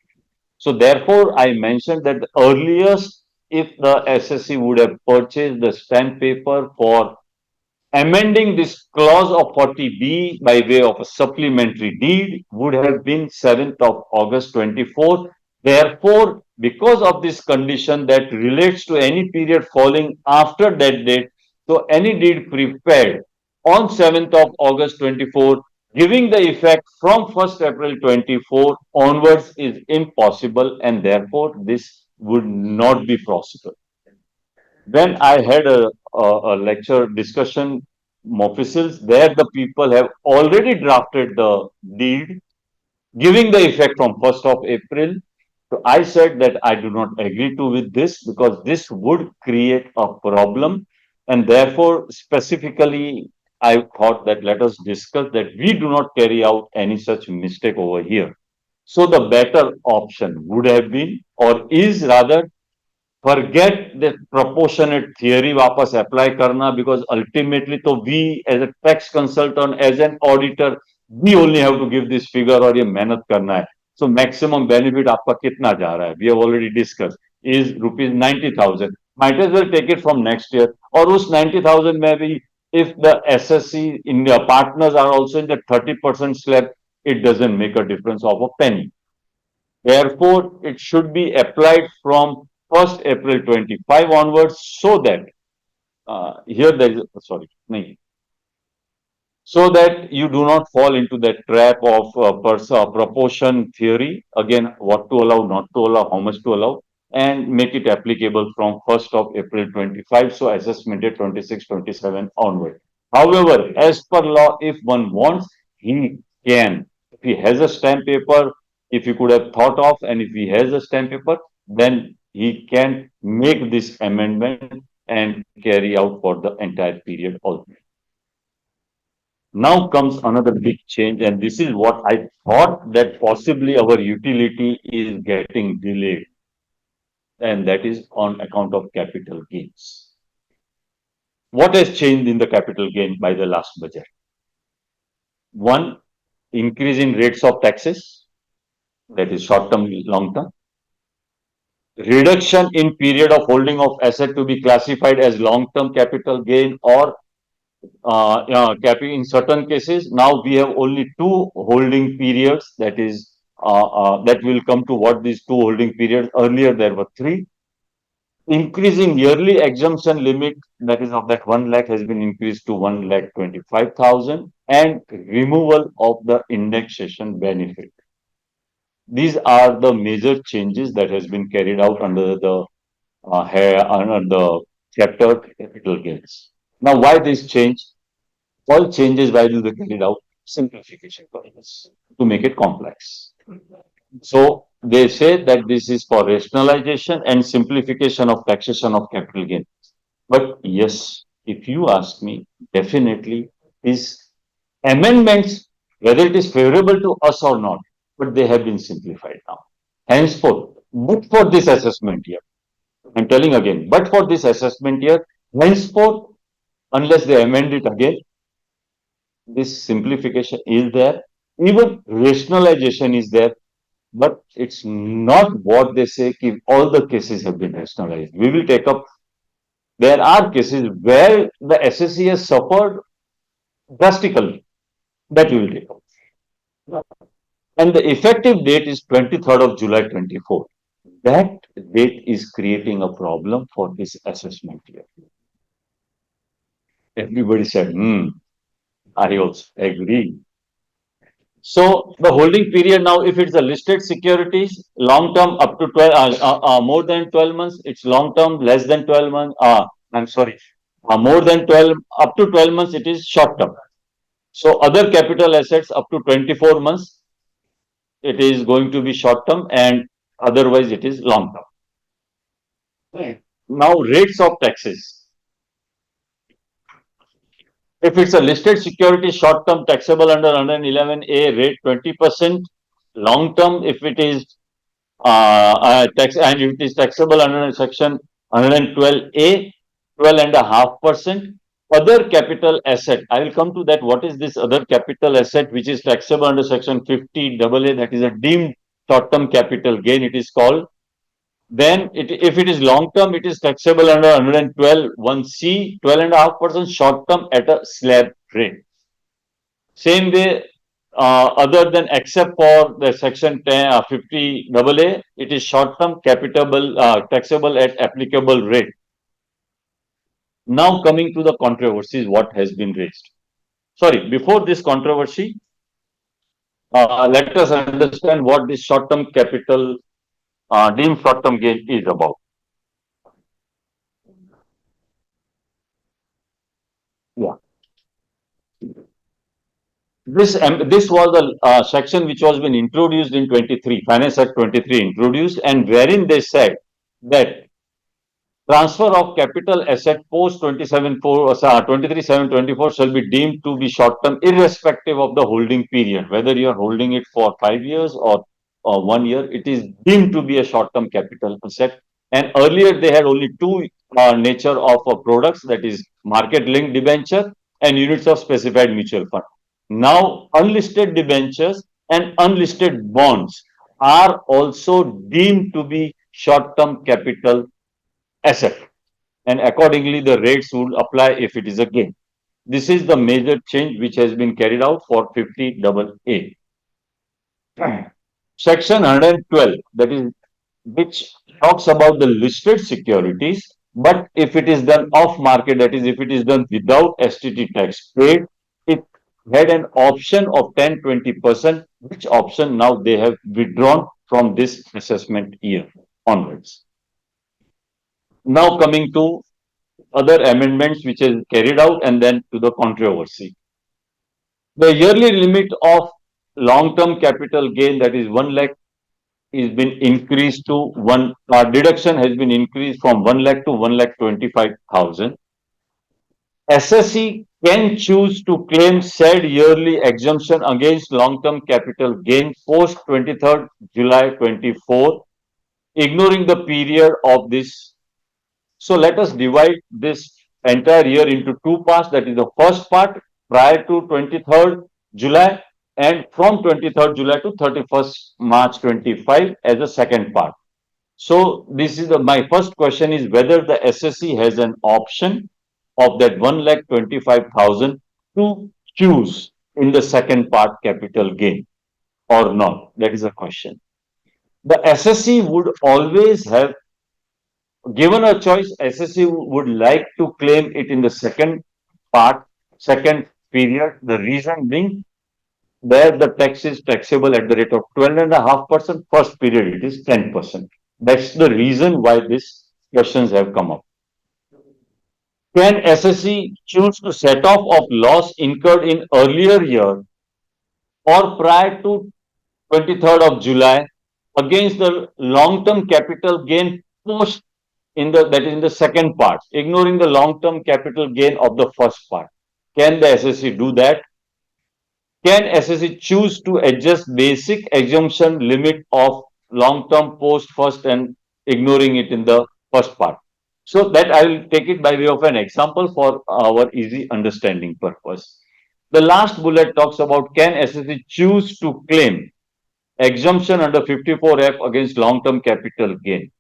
So therefore, I mentioned that the earliest, if the SSC would have purchased the stamp paper for amending this clause of 40B by way of a supplementary deed would have been 7th of August 24. Therefore, because of this condition that relates to any period falling after that date, so any deed prepared on 7th of August 24 giving the effect from 1st April 24 onwards is impossible and therefore this would not be possible. When I had a lecture discussion officials, there the people have already drafted the deed giving the effect from 1st of April. So I said that I do not agree to with this because this would create a problem and therefore specifically I thought that let us discuss that we do not carry out any such mistake over here. So the better option would have been or is rather forget the proportionate theory वापस apply करना because ultimately तो we as a tax consultant as an auditor we only have to give this figure और ये मेहनत करना है so maximum benefit आपका कितना जा रहा है we have already discussed is rupees 90,000 might as well take it from next year और उस 90,000 में भी if the SSC in the partners are also in the 30% slab it doesn't make a difference of a penny. Therefore, it should be applied from 1st April 25 onwards so that here there is sorry, nahi, so that you do not fall into that trap of proportion theory. Again, what to allow, not to allow, how much to allow, and make it applicable from 1st of April 25. So assessment date 26, 27 onward. However, as per law, if one wants, he can. If he has a stamp paper, if he could have thought of, and if he has a stamp paper, then he can make this amendment and carry out for the entire period also. Now comes another big change, and this is what I thought that possibly our utility is getting delayed, and that is on account of capital gains. What has changed in the capital gain by the last budget? One, increase in rates of taxes, that is short term, long term. Reduction in period of holding of asset to be classified as long term capital gain or capping in certain cases. Now we have only two holding periods. That is, that will come to what these two holding periods. Earlier there were three. Increasing yearly exemption limit, that is of that 1 lakh has been increased to 1,25,000 and removal of the indexation benefit. These are the major changes that has been carried out under the under the chapter capital gains. Now, why this change? All changes why do they carried out? Simplification purpose to make it complex. So they say that this is for rationalization and simplification of taxation of capital gain. But yes, if you ask me, definitely these amendments, whether it is favorable to us or not, but they have been simplified now. Henceforth, but for this assessment year, I'm telling again, but for this assessment year, henceforth, unless they amend it again, this simplification is there. Even rationalization is there, but it's not what they say. All the cases have been rationalized. We will take up. There are cases where the SSC has suffered drastically. That we will take up. And the effective date is 23rd of July 24. That date is creating a problem for this assessment year. Everybody said, I also agree. So the holding period now, if it's a listed securities, long term up to 12, more than 12 months, it's long term, less than 12 months. I'm sorry, more than 12, up to 12 months, it is short term. So other capital assets up to 24 months, it is going to be short term and otherwise it is long term. Right. Now rates of taxes. If it's a listed security, short term taxable under 111A rate 20%, long term if it is tax and if it is taxable under section 112A, 12.5%. Other capital asset. I will come to that. What is this other capital asset which is taxable under section 50 AA? That is a deemed short-term capital gain. It is called. Then, if it is long term, it is taxable under 112 1C, 12.5% short term at a slab rate. Same way, other than except for the section 10, 50 AA, it is short term capitable taxable at applicable rate. Now coming to the controversies, what has been raised. Sorry, before this controversy, let us understand what this short term capital deemed short term gain is about. Yeah. This was the section which was been introduced in 23, Finance Act 23 introduced, and wherein they said that transfer of capital asset post 23/7/24 shall be deemed to be short term irrespective of the holding period, whether you are holding it for 5 years or 1 year, it is deemed to be a short term capital asset. And earlier they had only two nature of products, that is market linked debenture and units of specified mutual fund. Now unlisted debentures and unlisted bonds are also deemed to be short term capital asset, and accordingly the rates would apply if it is a gain. This is the major change which has been carried out for 50 AA. Section 112, that is, which talks about the listed securities, but if it is done off market, that is, if it is done without STT tax paid, it had an option of 10-20%, which option now they have withdrawn from this assessment year onwards. Now coming to other amendments which is carried out, and then to the controversy. The yearly limit of long-term capital gain, that is 1 lakh, is been increased to one. Deduction has been increased from 1 lakh to 1,25,000. SSC can choose to claim said yearly exemption against long-term capital gain post 23rd July 24, ignoring the period of this. So let us divide this entire year into two parts. That is the first part prior to 23rd July, and from 23rd July to 31st March 25 as a second part. So this is my first question is whether the SSC has an option of that 1,25,000 to choose in the second part capital gain or not. That is a question. The SSC would always have, given a choice, SSC would like to claim it in the second part, second period. The reason being, there the tax is taxable at the rate of 12.5%. First period it is 10%. That's the reason why these questions have come up. Can SSC choose to set off of loss incurred in earlier year or prior to 23rd of July against the long-term capital gain post in the, that is in the second part, ignoring the long-term capital gain of the first part? Can the SSC do that? Can SSC choose to adjust basic exemption limit of long-term post first and ignoring it in the first part? So that I will take it by way of an example for our easy understanding purpose. The last bullet talks about can SSC choose to claim exemption under 54F against long-term capital gain.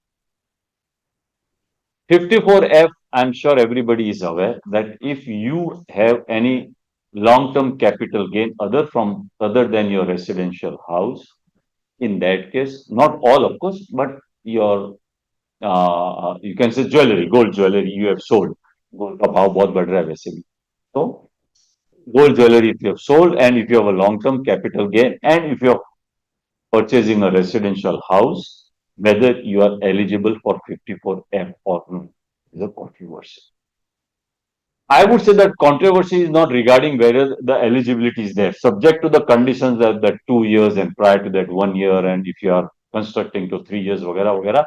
54F, I'm sure everybody is aware that if you have any long-term capital gain other than your residential house, in that case, not all of course, but your you can say jewelry, gold jewelry you have sold. Gold का भाव बहुत बढ़ रहा है वैसे भी. So gold jewelry if you have sold, and if you have a long-term capital gain, and if you are purchasing a residential house, whether you are eligible for 54F or not is a controversy. I would say that controversy is not regarding whether the eligibility is there, subject to the conditions of that 2 years and prior to that 1 year, and if you are constructing to 3 years, वगैरह वगैरह,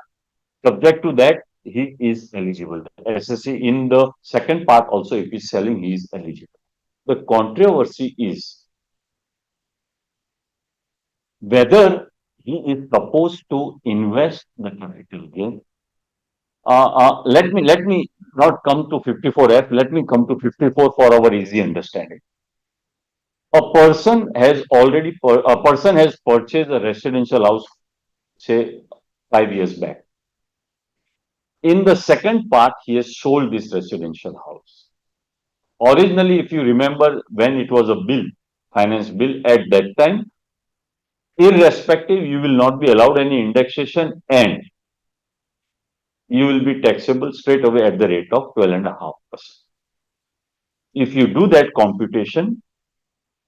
subject to that, he is eligible. SSC in the second part also, if he is selling, he is eligible. The controversy is whether he is supposed to invest the capital gain let me not come to 54F. Let me come to 54 for our easy understanding. A person has purchased a residential house, say 5 years back. In the second part, he has sold this residential house. Originally, if you remember, when it was a bill, finance bill, at that time, irrespective, you will not be allowed any indexation and you will be taxable straight away at the rate of 12.5%. If you do that computation,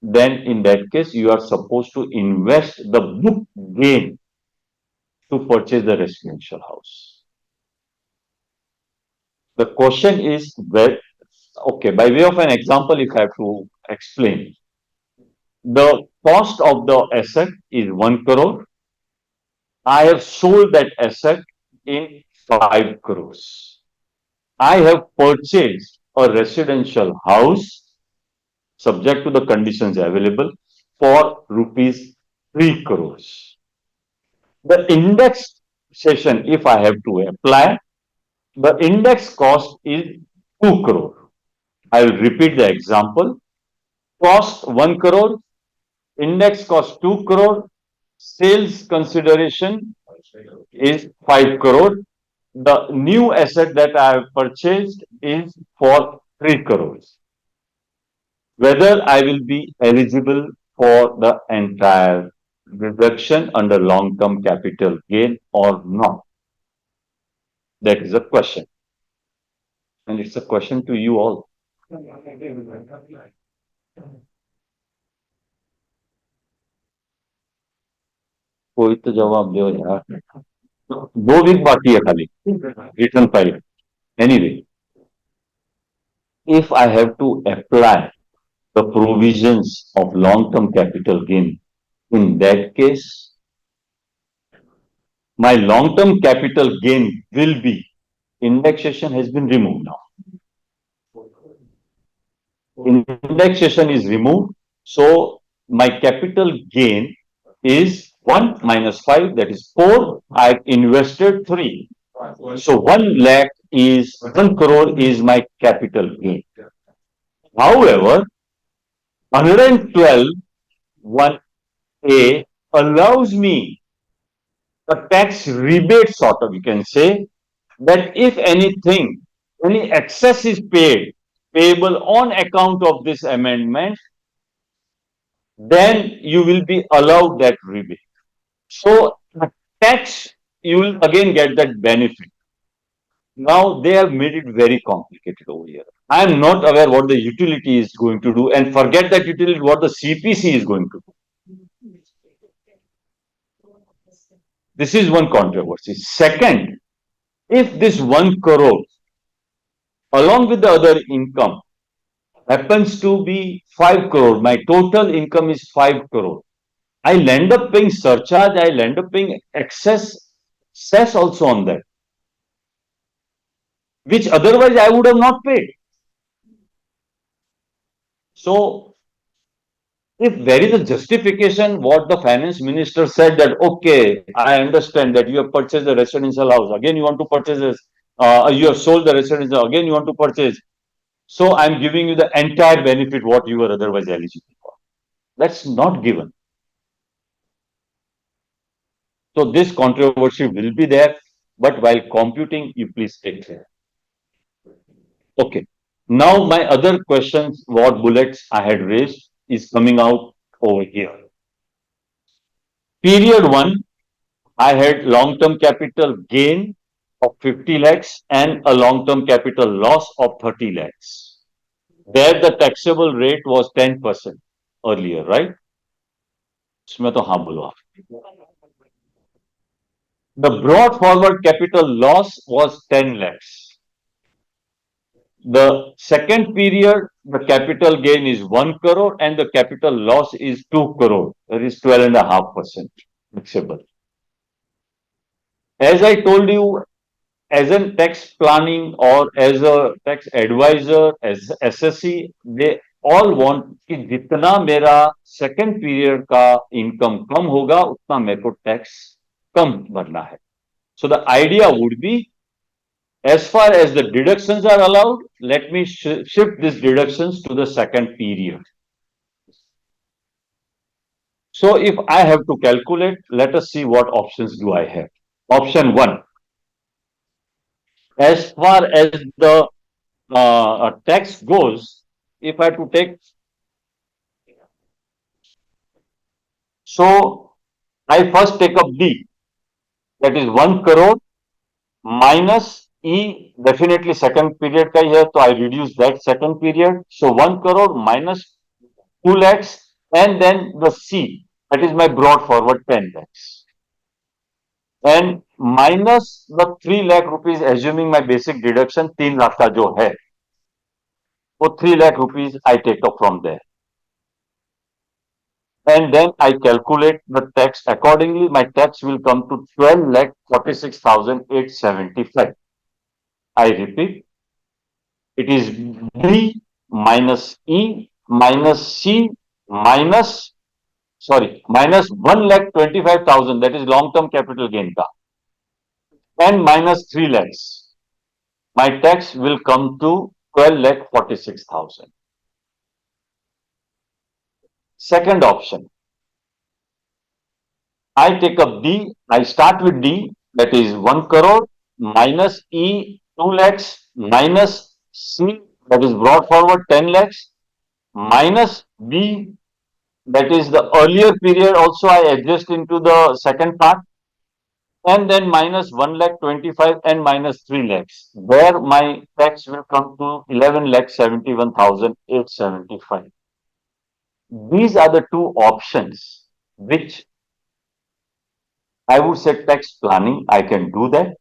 then in that case, you are supposed to invest the book gain to purchase the residential house. The question is where, okay, by way of an example, if I have to explain, the cost of the asset is 1 crore. I have sold that asset in 5 crores. I have purchased a residential house subject to the conditions available for rupees 3 crores. The indexation, if I have to apply, the index cost is 2 crore. I will repeat the example. Cost 1 crore, index cost 2 crore, sales consideration is 5 crore. The new asset that I have purchased is for 3 crores. Whether I will be eligible for the entire deduction under long-term capital gain or not. That is a question. And it's a question to you all. कोई तो जवाब दो यार. 2 week बाकी है खाली return file. Anyway, if I have to apply the provisions of long-term capital gain, in that case, my long-term capital gain will be, indexation has been removed now. Indexation is removed, so my capital gain is 1 minus 5, that is 4. I invested 3. So 1 lakh is 1 crore is my capital gain. However, 112 1A allows me a tax rebate, sort of, you can say, that if anything, any excess is payable on account of this amendment, then you will be allowed that rebate. So the tax, you will again get that benefit. Now they have made it very complicated over here. I am not aware what the utility is going to do, and forget that utility, what the CPC is going to do. This is one controversy. Second, if this 1 crore, along with the other income, happens to be 5 crore, my total income is 5 crore, I'll end up paying surcharge, I'll end up paying excess cess also on that, which otherwise I would have not paid. So, if there is a justification, what the finance minister said that, okay, I understand that you have purchased a residential house, again you want to purchase this, you have sold the residential, again you want to purchase. So I'm giving you the entire benefit what you were otherwise eligible for. That's not given. So this controversy will be there, but while computing, you please take care. Okay. Now my other questions, what bullets I had raised, is coming out over here. Period 1, I had long-term capital gain of 50 lakhs and a long-term capital loss of 30 lakhs. There the taxable rate was 10% earlier, right? इसमें तो हाँ बोलो आप. The brought forward capital loss was 10 lakhs. The second period, the capital gain is 1 crore and the capital loss is 2 crore. That is 12.5% taxable. As I told you, as a tax planning or as a tax advisor, as SSC, they all want कि जितना मेरा second period का income कम होगा उतना मेरे को tax कम भरना है. So the idea would be As far as the deductions are allowed, let me shift these deductions to the second period. So if I have to calculate, let us see what options do I have. Option 1, as far as the tax goes, if I have to take, so I first take up D, that is 1 crore minus E, definitely second period का ही है, तो I reduce that second period. So 1 crore minus 2 lakhs, and then the C, that is my brought forward 10 lakhs. And minus the 3 lakh rupees, assuming my basic deduction 3 lakh का जो है, वो 3 lakh rupees I take up from there. And then I calculate the tax accordingly. My tax will come to 12 lakh 46,875. I repeat, it is D minus E minus C minus, sorry, minus 1 lakh 25,000, that is long term capital gain ka, and minus 3 lakhs. My tax will come to 12 lakh 46,000. Second option, I take up D, I start with D, that is 1 crore minus E 2 lakhs minus C, that is brought forward 10 lakhs, minus B, that is the earlier period also I adjust into the second part, and then minus 1 lakh 25 and minus 3 lakhs, where my tax will come to 11 lakh 71,875. These are the two options which I would say tax planning, I can do that.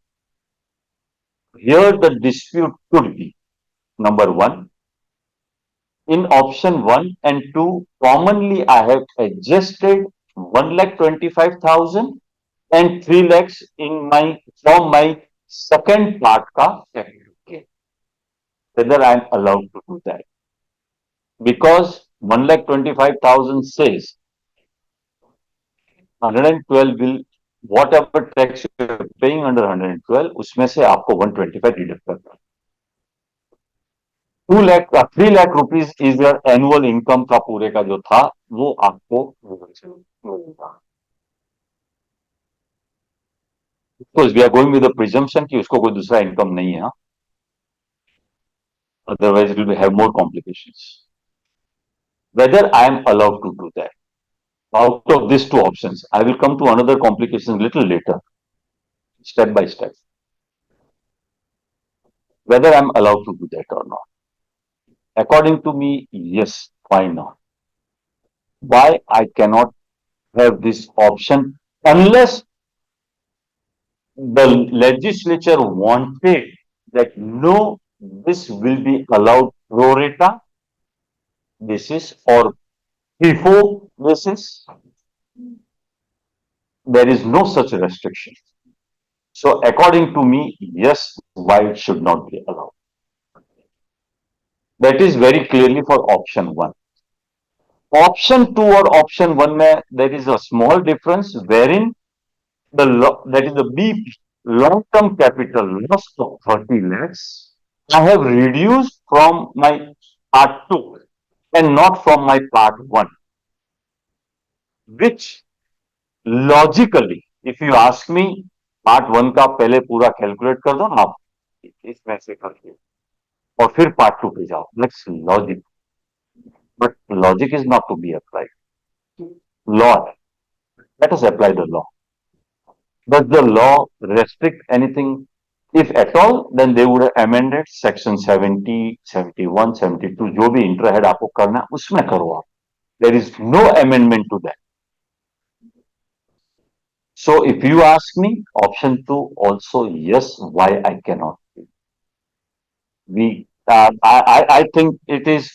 Here the dispute could be, number 1, in option 1 and 2, commonly I have adjusted 1 lakh 25,000 and 3 lakhs in my, from my second part ka capital gain. Whether I am allowed to do that. Because 1 lakh 25,000 says 112 will, whatever tax you are paying under 112, उसमें से आपको 125 deduct करना है. 2 lakh 3 lakh rupees is your annual income का पूरे का जो था वो आपको मिलेगा. Because we are going with the presumption कि उसको कोई दूसरा income नहीं है. Otherwise it will have more complications. Whether I am allowed to do that. Out of these two options, I will come to another complication little later, step by step. Whether I am allowed to do that or not. According to me, yes. Why not? Why I cannot have this option unless the legislature wanted that no, this will be allowed pro rata basis or FIFO basis. There is no such restriction. So according to me, yes, why it should not be allowed. That is very clearly for option 1. Option 2 or option 1 mein, there is a small difference wherein that is the B, long term capital loss of 30 lakhs, I have reduced from my part 2 and not from my part 1, which logically, if you ask me, part 1 का पहले पूरा calculate कर दो ना आप इसमें से करके और फिर पार्ट 2 पे जाओ. That's logic. But logic is not to be applied. Law. Let us apply the law. Does the law restrict anything? If at all, then they would have amended section 70, 71, 72, जो भी इंटरहेड आपको करना है उसमें करो आप. There is no amendment to that. So if you ask me, option 2 also yes. Why I cannot? I think it is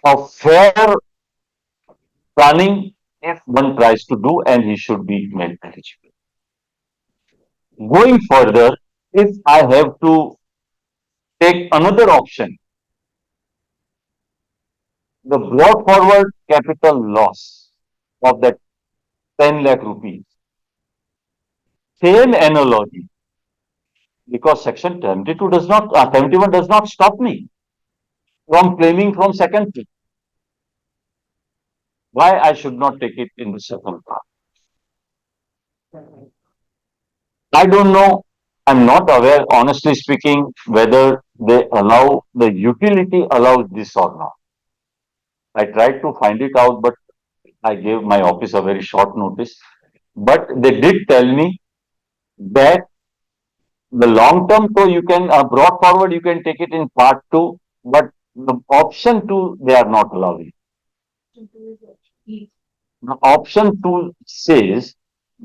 a fair planning if one tries to do, and he should be made eligible. Going further, if I have to take another option, the brought forward capital loss of that 10 lakh rupees, same analogy. because Section 72 does not, 71 does not stop me from claiming from second place. Why I should not take it in the second part? I don't know. I'm not aware, honestly speaking, whether they allow the utility allows this or not. I tried to find it out, but I gave my office a very short notice. But they did tell me that the long term, so you can brought forward, you can take it in part two, but the option two they are not allowing. The option two says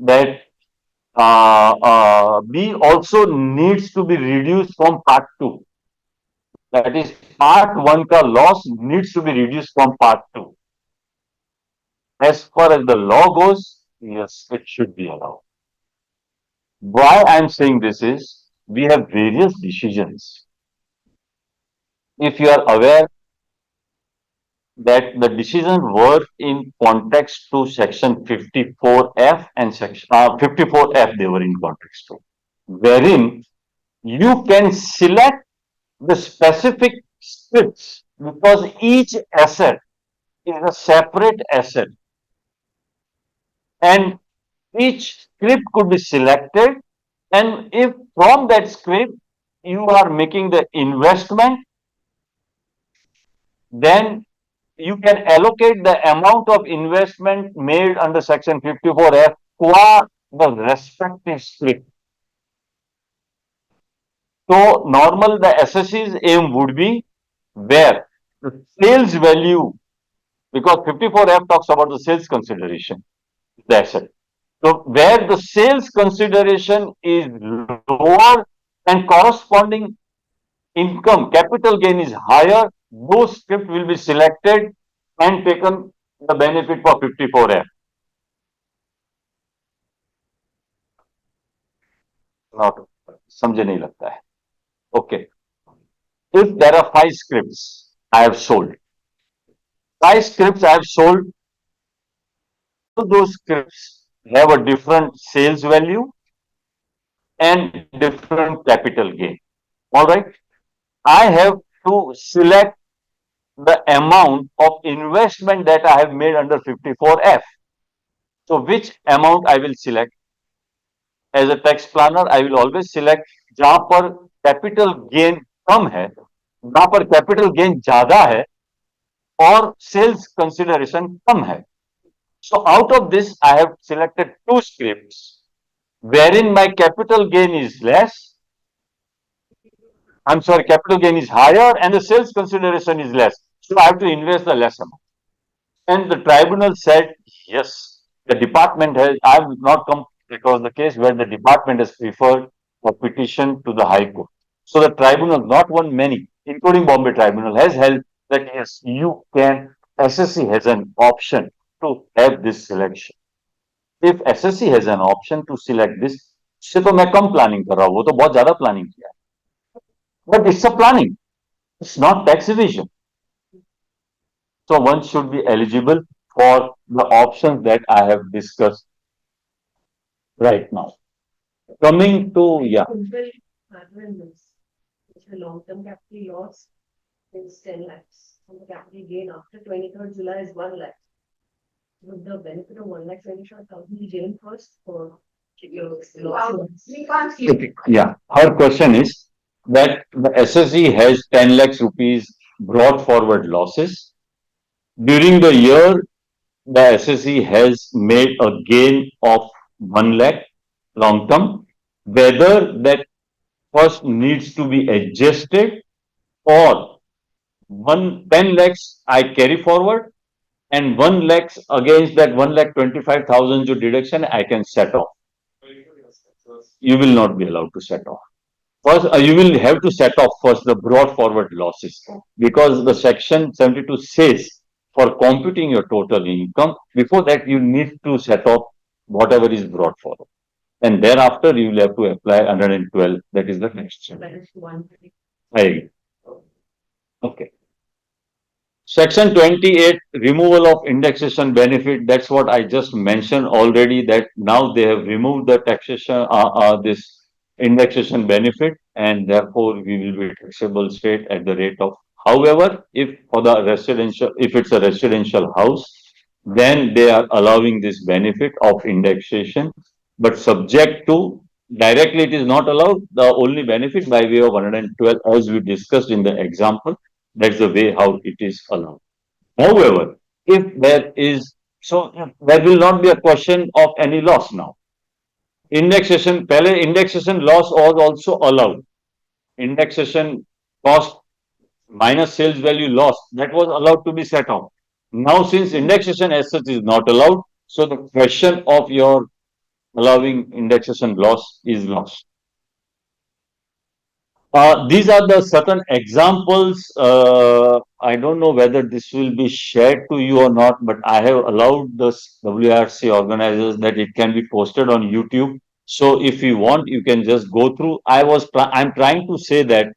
that B also needs to be reduced from part two. That is, part one ka loss needs to be reduced from part two. As far as the law goes, yes, it should be allowed. Why I'm saying this is we have various decisions. If you are aware that the decisions were in context to section 54F and section 54F, they were in context to, wherein you can select the specific scripts because each asset is a separate asset and each script could be selected, and if from that script you are making the investment, then you can allocate the amount of investment made under section 54F qua the respective script. So normal the SSC's aim would be where the sales value, because 54F talks about the sales consideration, the asset. So where the sales consideration is lower and corresponding income, capital gain is higher, those script will be selected and taken the benefit for 54F. Not समझे नहीं लगता है. Okay. If there are 5 scripts I have sold, 5 scripts I have sold, all those scripts have a different sales value and different capital gain. All right. I have to select the amount of investment that I have made under 54F. So which amount I will select? As a tax planner, I will always select जहां पर capital gain कम है, जहां पर capital gain ज्यादा है और sales consideration कम है. So out of this, I have selected 2 scripts wherein my capital gain is less. I'm sorry, capital gain is higher and the sales consideration is less. So I have to invest the less amount. And the tribunal said, yes, the department has, I have not come, it was the case where the department has preferred a petition to the High Court. So the tribunal, not one, many, including Bombay Tribunal, has held that yes, you can, SSC has an option to have this selection. If SSC has an option to select this, से तो मैं कम planning कर रहा हूं, वो तो बहुत ज्यादा प्लानिंग किया है. But it's a planning, it's not tax evasion. So one should be eligible for the options that I have discussed right now. Coming to, yeah. Long-term capital loss is 10 lakhs. And the capital gain after 23rd July is 1 lakh. Would the benefit of 1,25,000 be given first or your loss? We can't see. Yeah, her question is that the SSC has 10 lakhs rupees brought forward losses. During the year, the SSC has made a gain of 1 lakh long term. Whether that first needs to be adjusted or 10 lakhs I carry forward and 1 lakhs against that 1,25,000 jo deduction I can set off. You will not be allowed to set off. First, you will have to set off first the brought forward losses because the section 72 says for computing your total income, before that you need to set off whatever is brought forward. And thereafter you will have to apply 112. That is the next. That is 1. I agree. Okay. Section 28, removal of indexation benefit. That's what I just mentioned already, that now they have removed the taxation, this indexation benefit, and therefore we will be taxable state at the rate of. However, if for the residential, if it's a residential house, then they are allowing this benefit of indexation, but subject to, directly it is not allowed. The only benefit by way of 112, as we discussed in the example, that's the way how it is allowed. However, if there is, so there will not be a question of any loss now. Indexation, पहले indexation loss was also allowed. Indexation cost minus sales value loss, that was allowed to be set off. Now, since indexation as such is not allowed, so the question of your allowing indexation loss is lost. These are the certain examples. I don't know whether this will be shared to you or not, but I have allowed the WRC organizers that it can be posted on YouTube. So if you want, you can just go through. I'm trying to say that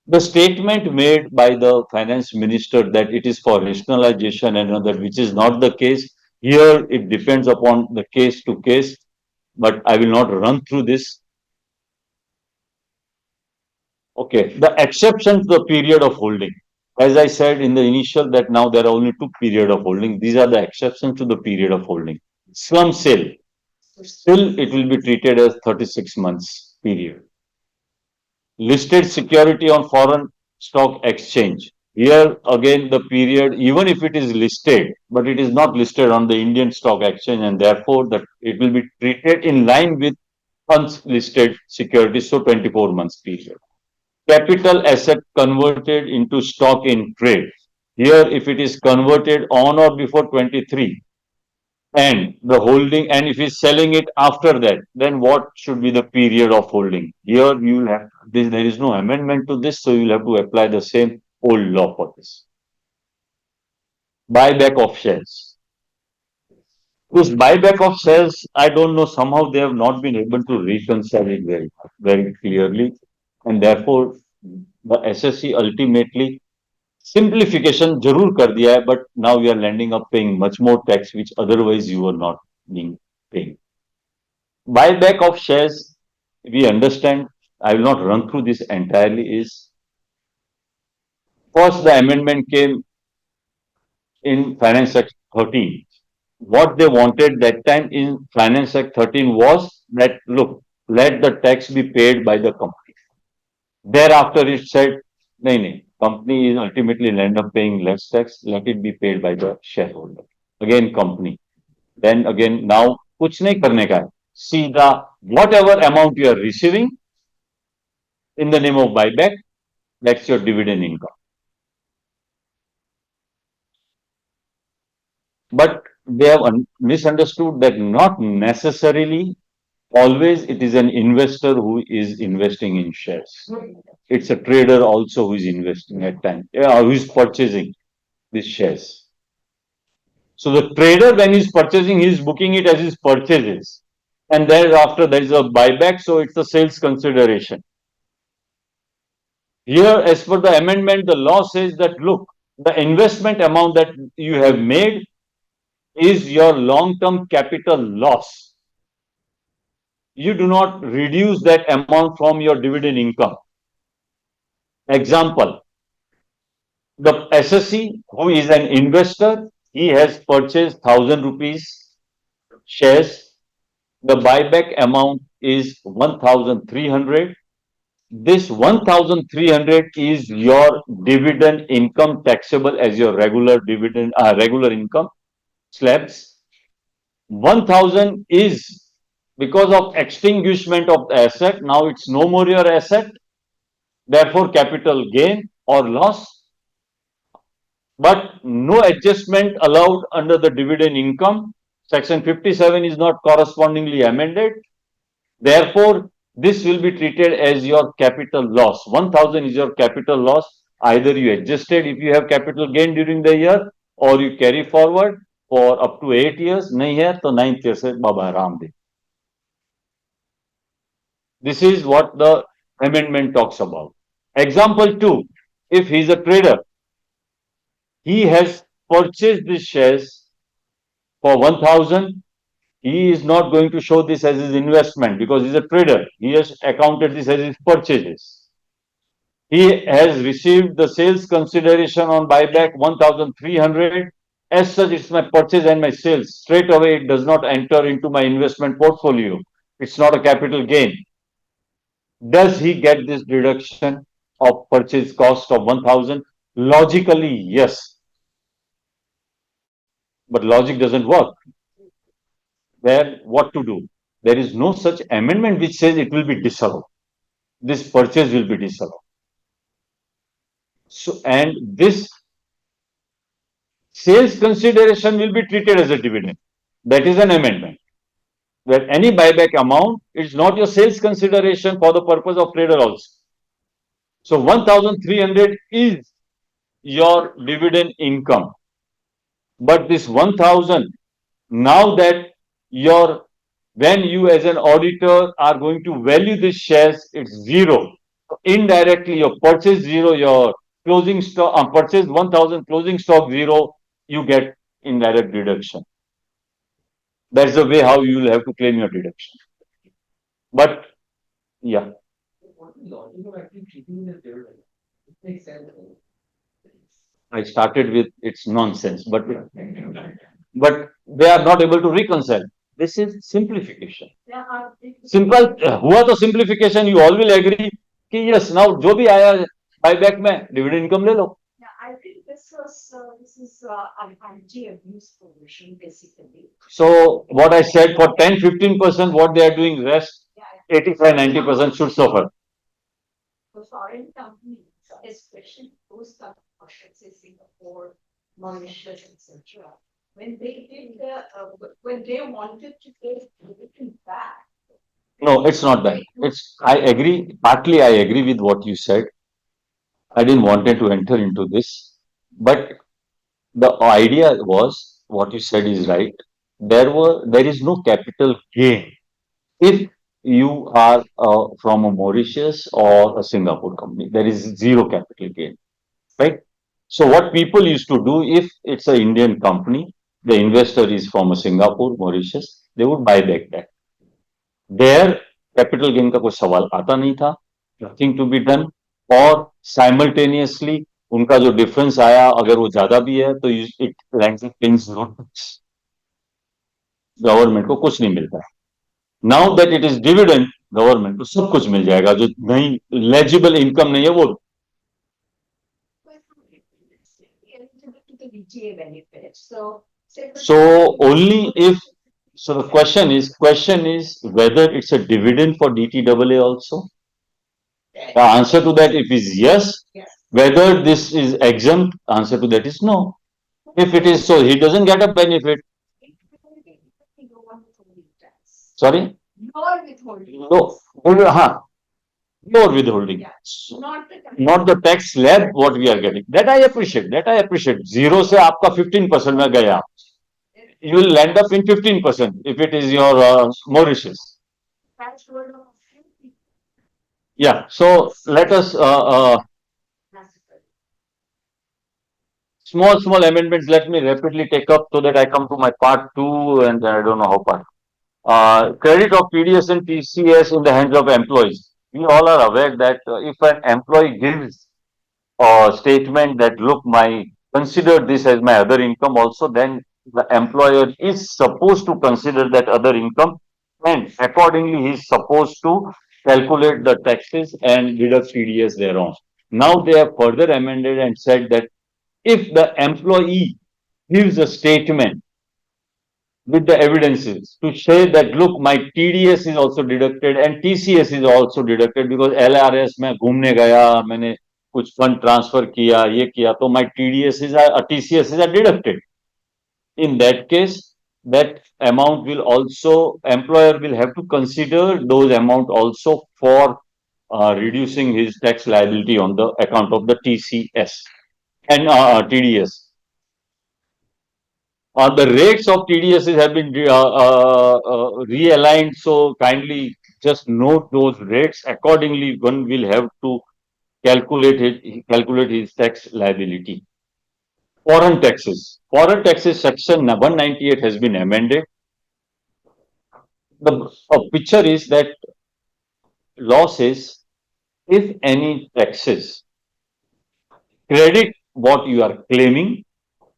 the statement made by the finance minister that it is for rationalization and all that, which is not the case. Here, it depends upon the case to case, but I will not run through this. Okay, the exception to the period of holding. As I said in the initial that now there are only two period of holding. These are the exceptions to the period of holding. Slum sale, still it will be treated as 36 months period. Listed security on foreign stock exchange. Here again the period, even if it is listed, but it is not listed on the Indian stock exchange, and therefore that it will be treated in line with unlisted securities, so 24 months period. Capital asset converted into stock in trade. Here, if it is converted on or before 23, and the holding, and if he's selling it after that, then what should be the period of holding? Here, you will have this, there is no amendment to this, so you'll have to apply the same old law for this. Buyback of shares. This buyback of shares, I don't know, somehow they have not been able to reconcile it very clearly, and therefore the SSC ultimately simplification जरूर कर दिया है, but now we are landing up paying much more tax which otherwise you were not being paying. Buyback of shares, we understand. I will not run through this entirely. Is first the amendment came in Finance Act 13. What they wanted that time in Finance Act 13 was that look, let the tax be paid by the company. Thereafter, it said, no, company is ultimately end up paying less tax, let it be paid by the shareholder. Again, company. Then again, now, कुछ नहीं करने का है. सीधा, whatever amount you are receiving in the name of buyback, that's your dividend income. But they have misunderstood that not necessarily always it is an investor who is investing in shares. It's a trader also who is investing at times, who is purchasing these shares. So the trader, when he's purchasing, he's booking it as his purchases. And thereafter, there is a buyback, so it's a sales consideration. Here, as per the amendment, the law says that look, the investment amount that you have made is your long-term capital loss. You do not reduce that amount from your dividend income. Example, the SSC, who is an investor, he has purchased 1,000 rupees shares. The buyback amount is 1,300. This 1,300 is your dividend income taxable as your regular dividend, regular income slabs. 1,000 is because of extinguishment of the asset. Now it's no more your asset. Therefore, capital gain or loss, but no adjustment allowed under the dividend income. Section 57 is not correspondingly amended. Therefore, this will be treated as your capital loss. 1,000 is your capital loss. Either you adjusted if you have capital gain during the year, or you carry forward for up to 8 years. नहीं है तो 9th year से बाबा राम दे. This is what the amendment talks about. Example 2, if he is a trader, he has purchased these shares for 1,000, he is not going to show this as his investment because he's a trader. He has accounted this as his purchases. He has received the sales consideration on buyback 1,300. As such, it's my purchase and my sales. Straight away, it does not enter into my investment portfolio. It's not a capital gain. Does he get this deduction of purchase cost of 1,000? Logically, yes. But logic doesn't work. Where what to do? There is no such amendment which says it will be disallowed. This purchase will be disallowed. So, and this sales consideration will be treated as a dividend. That is an amendment. Where any buyback amount is not your sales consideration for the purpose of trader also. So 1,300 is your dividend income. But this 1,000, now that your when you as an auditor are going to value these shares, it's zero. Indirectly, your purchase zero, your closing stock, purchase 1,000, closing stock zero, you get indirect deduction. That's the way how you will have to claim your deduction. But yeah, I started with it's nonsense, but they are not able to reconcile. This is simplification. Simple हुआ तो simplification you all will agree कि yes now जो भी आया buyback में dividend income ले लो. Yeah, I think this is an anti-abuse provision basically. So what I said for 10-15% what they are doing rest Yeah, 85-90% should suffer. for foreign companies, especially those countries in Singapore, Mauritius, etc. When they did when they wanted to take everything back. No, it's not that. It's I agree. Partly I agree with what you said. I didn't wanted to enter into this, but the idea was what you said is right. There is no capital gain if you are from a Mauritius or a Singapore company. There is zero capital gain, right? So what people used to do if it's an Indian company, the investor is from a Singapore, Mauritius, they would buy back that. There capital gain का कोई सवाल आता नहीं था. Nothing to be done. और simultaneously उनका जो difference आया अगर वो ज्यादा भी है तो इट लैंड्स गवर्नमेंट को कुछ नहीं मिलता है. Now that it is dividend government को सब कुछ मिल जाएगा. जो नहीं लेजिबल इनकम नहीं है वो. So only if so the question is whether it's a dividend for DTAA also. The answer to that if is yes. Whether this is exempt, answer to that is no. If it is so, he doesn't get a benefit. Sorry? Your withholding. No. Your withholding. Not the tax slab what we are getting. That I appreciate. Zero से आपका 15% में गया. You will land up in 15% if it is your Mauritius. Yeah. So let us small amendments. Let me rapidly take up so that I come to my part 2 and I don't know how part. Credit of TDS and TCS in the hands of employees. We all are aware that if an employee gives a statement that look, my consider this as my other income also, then the employer is supposed to consider that other income and accordingly he is supposed to calculate the taxes and deduct TDS thereon. Now they have further amended and said that if the employee gives a statement with the evidences to say that look, my TDS is also deducted and TCS is also deducted because LRS में घूमने गया मैंने कुछ fund transfer किया ये किया तो my TDS is TCS is deducted. In that case, that amount will also employer will have to consider those amount also for reducing his tax liability on the account of the TCS and TDS. The rates of TDSs have been realigned, so kindly just note those rates. Accordingly, one will have to calculate his tax liability. Foreign taxes. Section 198 has been amended. the picture is that law says if any taxes credit what you are claiming,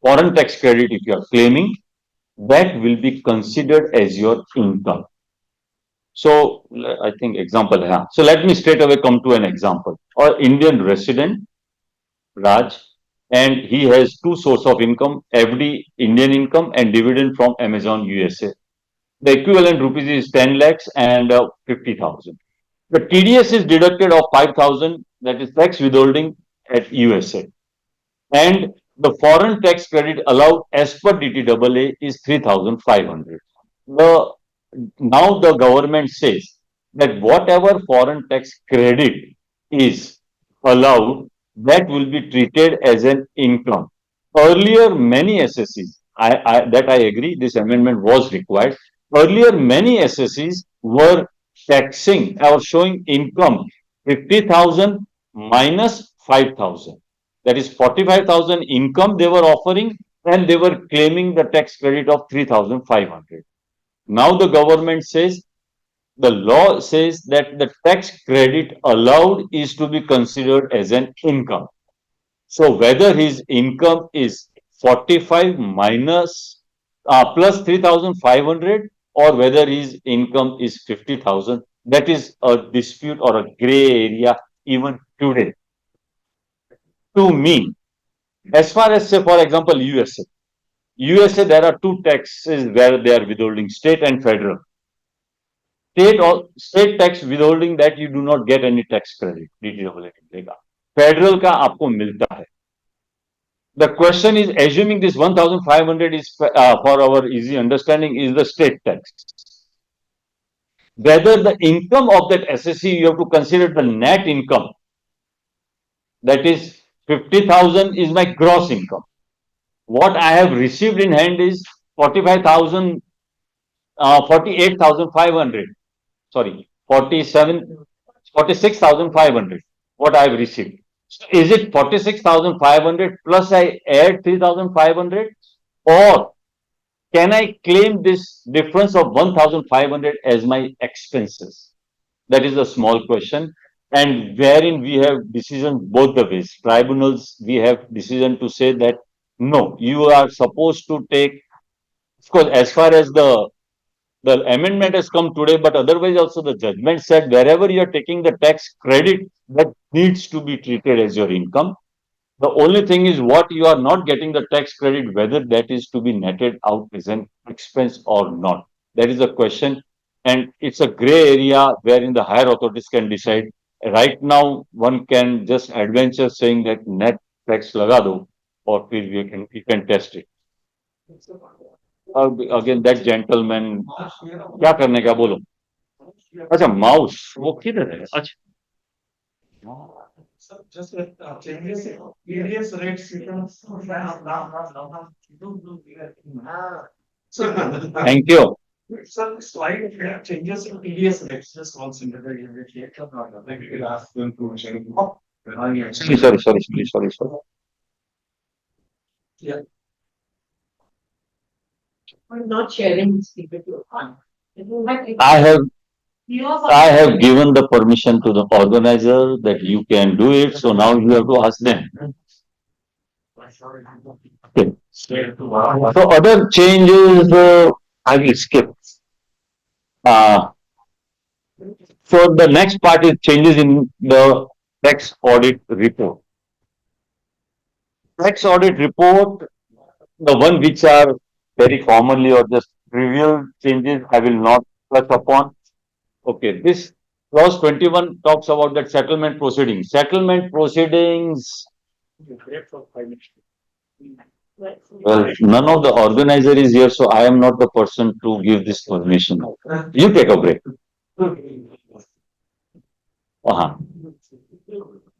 foreign tax credit if you are claiming, that will be considered as your income. So I think example, yeah. So let me straight away come to an example. Or Indian resident, Raj, and he has two source of income, FD Indian income and dividend from Amazon USA. The equivalent rupees is 10 lakhs and 50,000. The TDS is deducted of 5,000, that is tax withholding at USA. And the foreign tax credit allowed as per DTAA is 3,500. The now the government says that whatever foreign tax credit is allowed, that will be treated as an income. Earlier, many SSCs, that I agree, this amendment was required. Earlier, many SSCs were taxing or showing income 50,000 minus 5,000. That is 45,000 income they were offering, and they were claiming the tax credit of 3,500. Now the government says, the law says that the tax credit allowed is to be considered as an income. So whether his income is 45 minus plus 3,500, or whether his income is 50,000, that is a dispute or a gray area even today. To me, as far as say for example USA there are two taxes where they are withholding, state and federal. State tax withholding, that you do not get any tax credit, DTAA देगा. Federal का आपको मिलता है. The question is, assuming this 1,500 is for our easy understanding is the state tax. Whether the income of that SSC, you have to consider the net income. That is 50,000 is my gross income. What I have received in hand is 45,000, 48,500. Sorry, 46,500. What I have received. So is it 46,500 plus I add 3,500, or can I claim this difference of 1,500 as my expenses? That is a small question, and wherein we have decision both the ways. Tribunals, we have decision to say that no, you are supposed to take. Of course, as far as the amendment has come today, but otherwise also the judgment said wherever you are taking the tax credit, that needs to be treated as your income. The only thing is what you are not getting the tax credit, whether that is to be netted out as an expense or not. That is the question. And it's a gray area wherein the higher authorities can decide. Right now, one can just adventure saying that net tax laga do, or we can test it. Again, that gentleman, क्या करने का बोलो. अच्छा, mouse वो किधर है? अच्छा. So just changes in various rates, you can. So, Thank you. some slide changes in TDS rates, just consider the unit. Like you will ask them to change. Sorry. Yeah. I'm not sharing this PPT. I have given the permission to the organizer that you can do it, so now you have to ask them. Okay. So other changes I will skip. Uh, so the next part is changes in the tax audit report. Tax audit report, the one which are very commonly or just trivial changes, I will not touch upon. Okay, this clause 21 talks about that settlement proceedings. Settlement proceedings, well, none of the organizer is here, so I am not the person to give this permission. You take a break. Uh-huh.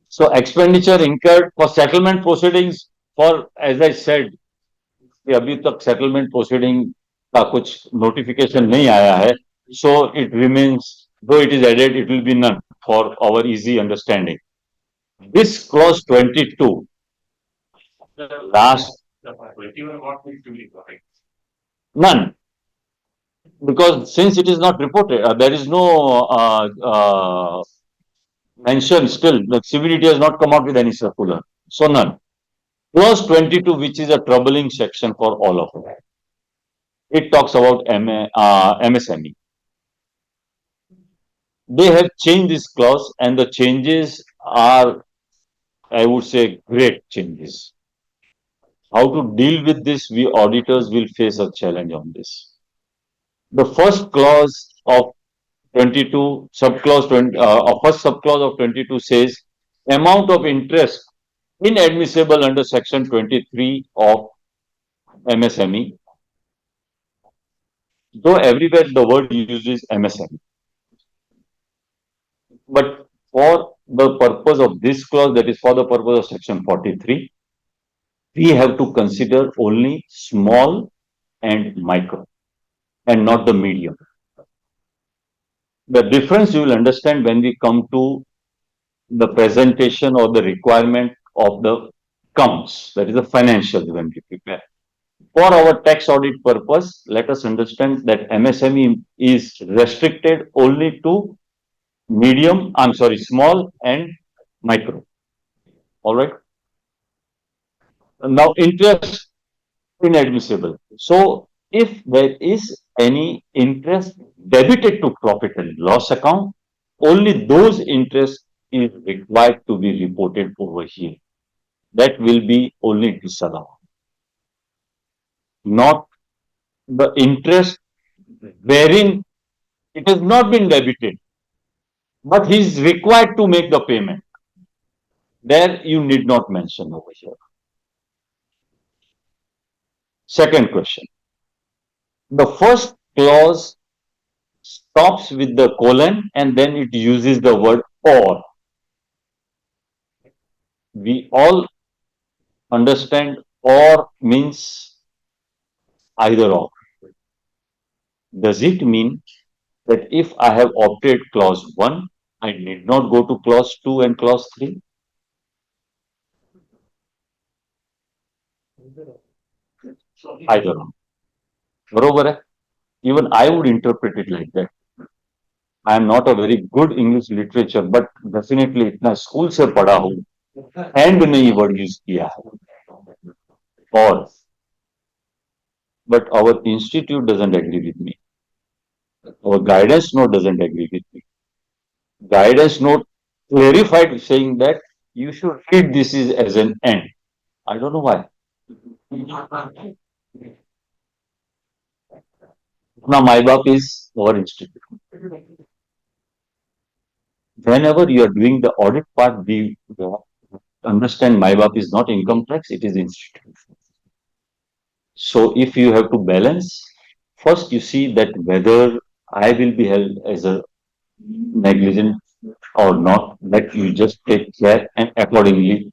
So expenditure incurred for settlement proceedings, for as I said, कि अभी तक settlement proceeding का कुछ notification नहीं आया है, so it remains, though it is added, it will be none for our easy understanding. This clause 22, last, none. because since it is not reported, there is no mention still. The CBDT has not come out with any circular. So none. Clause 22, which is a troubling section for all of us. It talks about MSME. They have changed this clause, and the changes are, I would say, great changes. How to deal with this, we auditors will face a challenge on this. The first clause of 22, subclause 20, first subclause of 22 says amount of interest inadmissible under section 23 of MSME, though everywhere the word used is MSME. But for the purpose of this clause, that is for the purpose of section 43, we have to consider only small and micro and not the medium. The difference you will understand when we come to the presentation or the requirement of the counts, that is the financials when we prepare. For our tax audit purpose, let us understand that MSME is restricted only to small and micro. All right. Now, interest inadmissible. So, if there is any interest debited to profit and loss account, only those interest is required to be reported over here. That will be only disallowed, not the interest wherein it has not been debited, but he is required to make the payment. There you need not mention over here. Second question. The first clause stops with the colon and then it uses the word or. We all understand or means either or. Does it mean that if I have opted clause 1, I need not go to clause 2 and clause 3? Either or. बरोबर है? Even I would interpret it like that. I am not a very good English literature, but definitely इतना school से पढ़ा हूँ and ने ये word use किया है और but our institute doesn't agree with me. Our guidance note doesn't agree with me. Guidance note clarified saying that you should treat this as an end. I don't know why. Now, my baप is our institute. Whenever you are doing the audit part, we understand my baप is not income tax, it is institute. So, if you have to balance, first you see that whether I will be held as a negligent or not, that you just take care and accordingly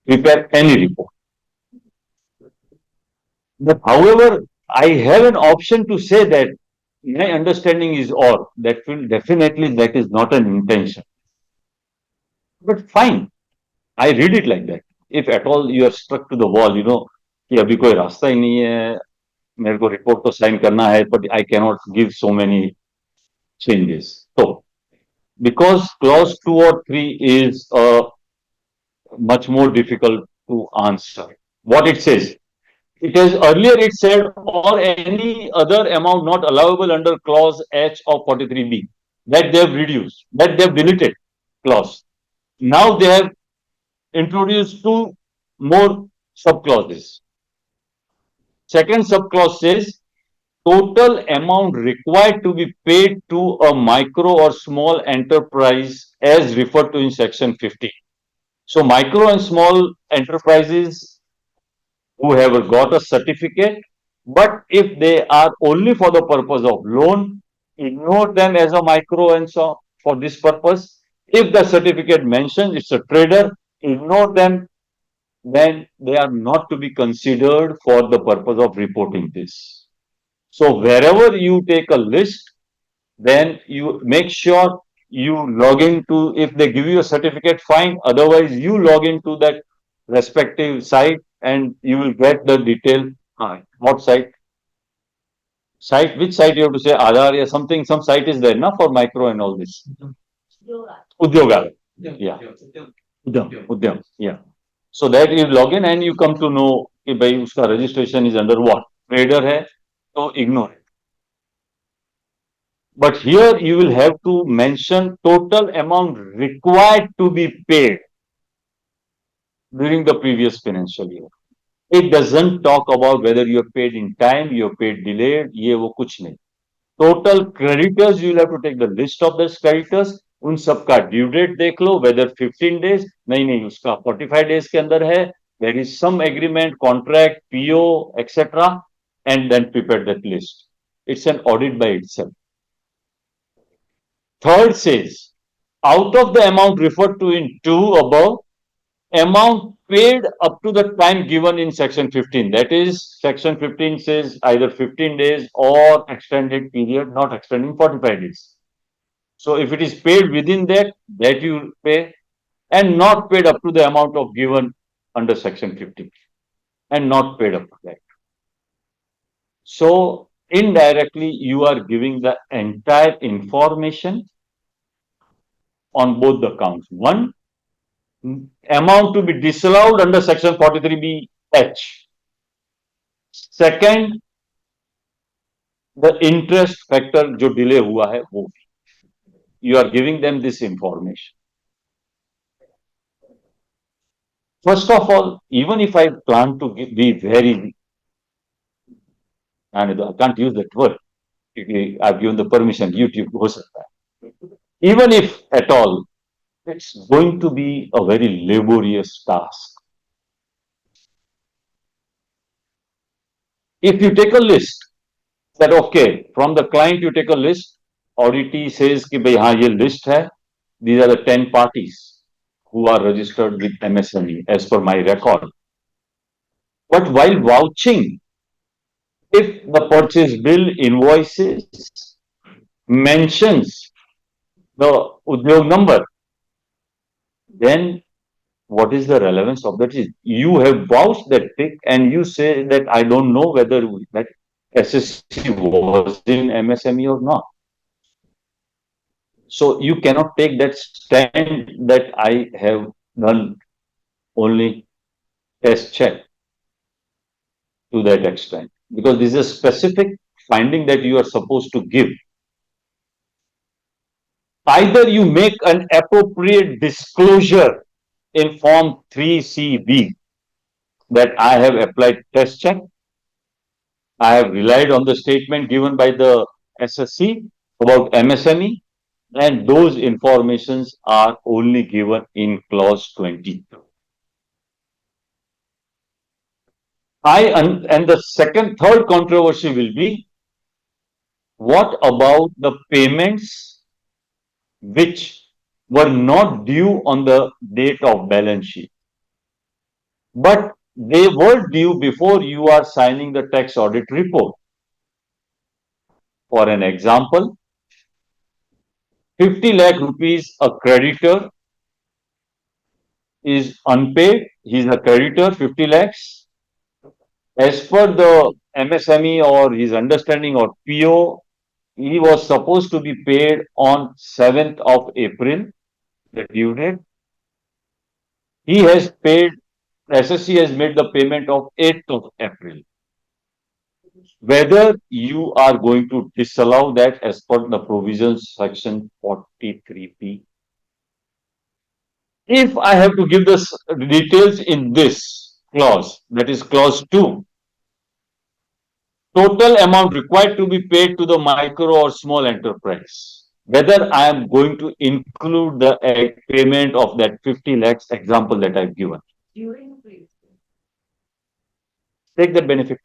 prepare any report. But however, I have an option to say that my understanding is or. That will definitely, that is not an intention. But fine, I read it like that. If at all you are stuck to the wall, कि अभी कोई रास्ता ही नहीं है, मेरे को report तो sign करना है, but I cannot give so many changes. So, because clause 2 or 3 is much more difficult to answer. What it says, it said or any other amount not allowable under clause H of 43B, that they have reduced, that they have deleted clause. Now they have introduced 2 more subclauses. Second subclause says total amount required to be paid to a micro or small enterprise as referred to in section 50. So micro and small enterprises who have got a certificate, but if they are only for the purpose of loan, ignore them as a micro and so for this purpose. If the certificate mentions it's a trader, ignore them, then they are not to be considered for the purpose of reporting this. So wherever you take a list, then you make sure you log into, if they give you a certificate, fine. Otherwise, you log into that respective site and you will get the detail. What site? Site, which site you have to say Aadhaar or something, some site is there, na, for micro and all this. Yoga. Udyoga. Yeah. Udyam. Yeah. So that you log in and you come to know कि भाई उसका registration is under what? Trader है, तो ignore it. But here you will have to mention total amount required to be paid during the previous financial year. It doesn't talk about whether you are paid in time, you are paid delayed, ये वो कुछ नहीं. Total creditors, you will have to take the list of those creditors. उन सबका due date देख लो, whether 15 days, नहीं उसका 45 days के अंदर है. There is some agreement, contract, PO, etc. And then prepare that list. It's an audit by itself. Third says, out of the amount referred to in 2 above, amount paid up to the time given in section 15. That is, section 15 says either 15 days or extended period, not extending 45 days. So if it is paid within that you pay, and not paid up to the amount of given under section 15, and not paid up to that. So indirectly, you are giving the entire information on both the counts. One, amount to be disallowed under section 43B(H). Second, the interest factor जो delay हुआ है वो भी. You are giving them this information. First of all, even if I plan to be very, and I can't use that word, I've given the permission, YouTube हो सकता है. Even if at all, it's going to be a very laborious task. If you take a list, that okay, from the client you take a list, auditee says कि भाई हाँ ये list है, these are the 10 parties who are registered with MSME as per my record. But while vouching, if the purchase bill invoices mentions the udyog number, then what is the relevance of that? Is you have vouched that tick and you say that I don't know whether that SSC was in MSME or not. So you cannot take that stand that I have done only test check to that extent, because this is a specific finding that you are supposed to give. Either you make an appropriate disclosure in form 3CB that I have applied test check, I have relied on the statement given by the SSC about MSME, and those informations are only given in clause 22. And the third controversy will be, what about the payments which were not due on the date of balance sheet, but they were due before you are signing the tax audit report? For an example, 50 lakh rupees a creditor is unpaid, he is a creditor, 50 lakhs. As per the MSME or his understanding or PO, he was supposed to be paid on 7th of April, the due date. He has paid, SSC has made the payment of 8th of April. Whether you are going to disallow that as per the provisions section 43B. If I have to give the details in this clause, that is clause 2, total amount required to be paid to the micro or small enterprise, whether I am going to include the payment of that 50 lakhs example that I've given. During the Take that benefit.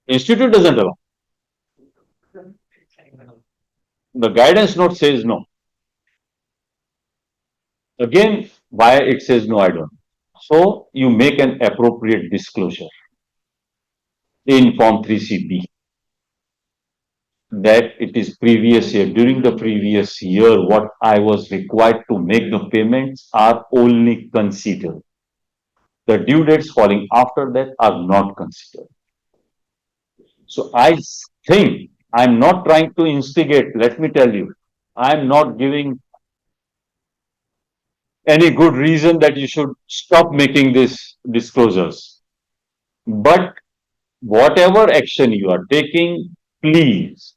Institute doesn't allow. The guidance note says no. Again, why it says no, I don't know. So you make an appropriate disclosure in form 3CB that it is previous year, during the previous year, what I was required to make the payments are only considered. The due dates falling after that are not considered. So I think I'm not trying to instigate. Let me tell you, I'm not giving any good reason that you should stop making these disclosures. But whatever action you are taking, please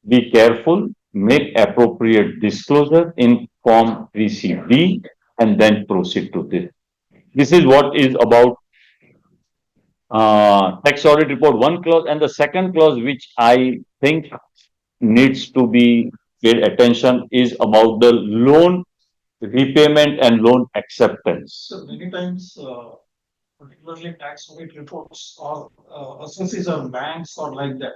be careful, make appropriate disclosure in Form 3CD and then proceed to this. This is what is about tax audit report one clause, and the second clause which I think needs to be paid attention is about the loan repayment and loan acceptance. So many times, particularly tax audit reports or assessees or banks or like that.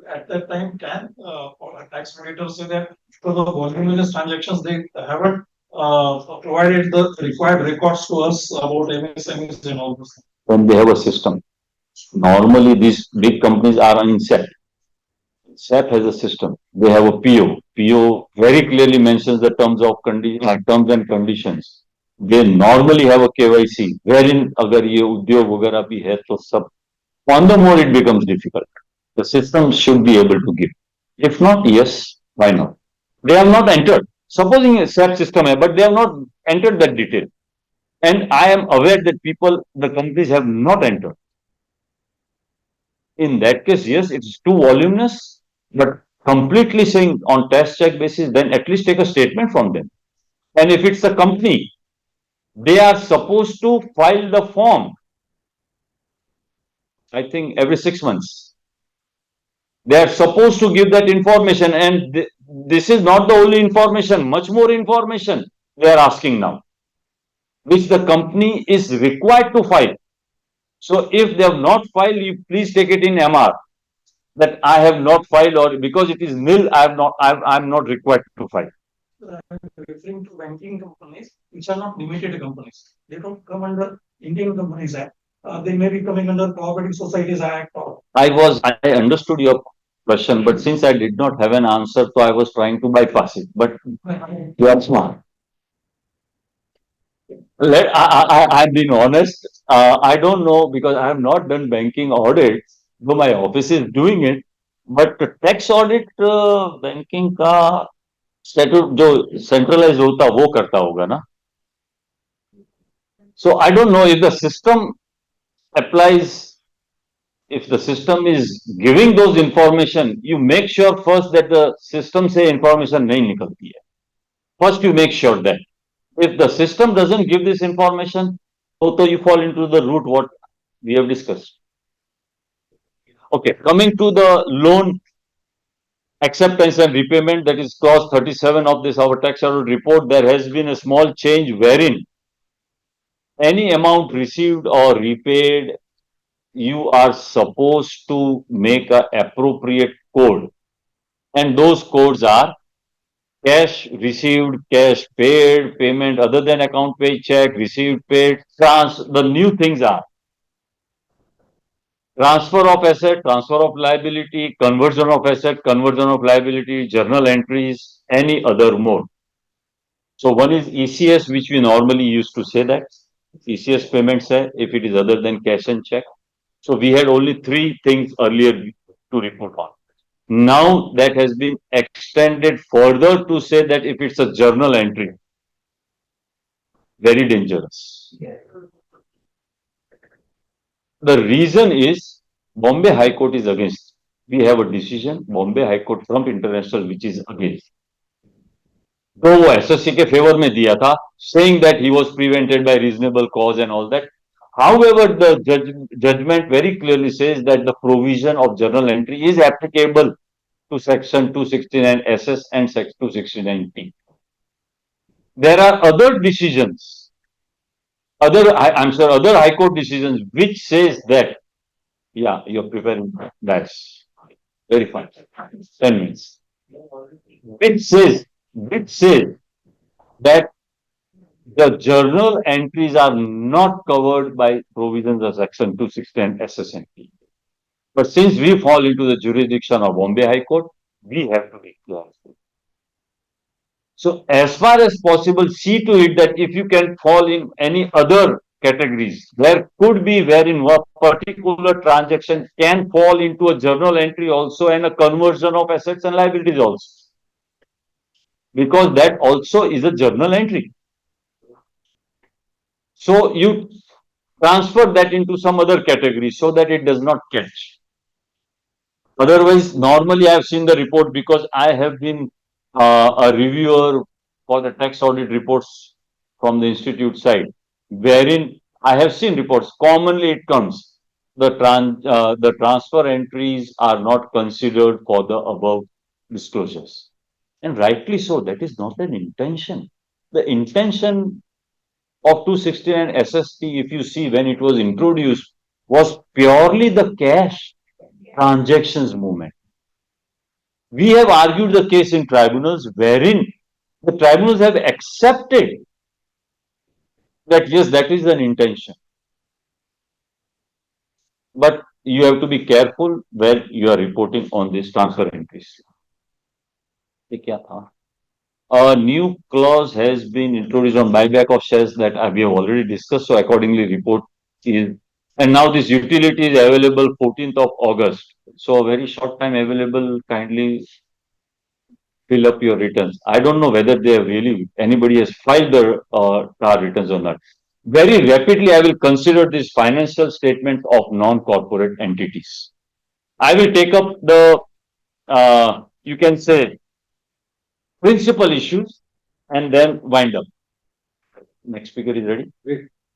At that time, can or a tax auditor say that for the voluminous transactions, they haven't provided the required records to us about MSMEs and all those things. When they have a system. Normally, these big companies are in SEP. SEP has a system. They have a PO. PO very clearly mentions the terms and conditions. They normally have a KYC, wherein अगर ये उद्योग वगैरह भी है तो सब. On the more it becomes difficult. The system should be able to give. If not, yes, why not? They have not entered. Supposing a SAP system है, but they have not entered that detail. And I am aware that the companies have not entered. In that case, yes, it's too voluminous, but completely saying on test check basis, then at least take a statement from them. And if it's a company, they are supposed to file the form, I think every 6 months. They are supposed to give that information, and this is not the only information, much more information they are asking now, which the company is required to file. So if they have not filed, you please take it in MR that I have not filed, or because it is nil, I'm not required to file. I'm referring to banking companies which are not limited companies. They don't come under Indian Companies Act. They may be coming under Cooperative Societies Act or. I understood your question, but since I did not have an answer, so I was trying to bypass it. But you are smart. I've been honest. I don't know because I have not done banking audit, though my office is doing it. But tax audit banking का statute जो centralise होता वो करता होगा ना. So I don't know if the system applies. If the system is giving those information, you make sure first that the system से information नहीं निकलती है. First you make sure that. If the system doesn't give this information, so you fall into the route what we have discussed. Okay, coming to the loan acceptance and repayment, that is clause 37 of this our tax audit report, there has been a small change wherein any amount received or repaid, you are supposed to make an appropriate code. And those codes are cash received, cash paid, payment other than account paid, check received, paid. The new things are transfer of asset, transfer of liability, conversion of asset, conversion of liability, journal entries, any other mode. So one is ECS, which we normally used to say that ECS payments hai, if it is other than cash and check. So we had only three things earlier to report on. Now that has been extended further to say that if it's a journal entry, very dangerous. The reason is Bombay High Court is against. We have a decision, Bombay High Court from International, which is against. तो वो SSC के favour में दिया था, saying that he was prevented by reasonable cause and all that. However, the judgment very clearly says that the provision of journal entry is applicable to section 269 SS and section 269T. There are other decisions, other High Court decisions which says that, yeah, you're preparing that. Very fine. 10 minutes. Which says that the journal entries are not covered by provisions of section 269 SSNP. But since we fall into the jurisdiction of Bombay High Court, we have to be clear. So as far as possible, see to it that if you can fall in any other categories. There could be wherein one particular transaction can fall into a journal entry also and a conversion of assets and liabilities also. Because that also is a journal entry. So you transfer that into some other category so that it does not catch. Otherwise, normally I have seen the report because I have been a reviewer for the tax audit reports from the institute side, wherein I have seen reports. Commonly, it comes the transfer entries are not considered for the above disclosures, and rightly so. That is not an intention. The intention of 269 SST, if you see when it was introduced, was purely the cash transactions movement. We have argued the case in tribunals wherein the tribunals have accepted that yes, that is an intention. But you have to be careful when you are reporting on these transfer entries. A new clause has been introduced on buyback of shares that we have already discussed. So accordingly, report is, and now this utility is available 14th of August. So a very short time available. Kindly fill up your returns. I don't know whether they have really anybody has filed their TAR returns or not. Very rapidly, I will consider this financial statement of non-corporate entities. I will take up the you can say principal issues and then wind up. Next speaker is ready.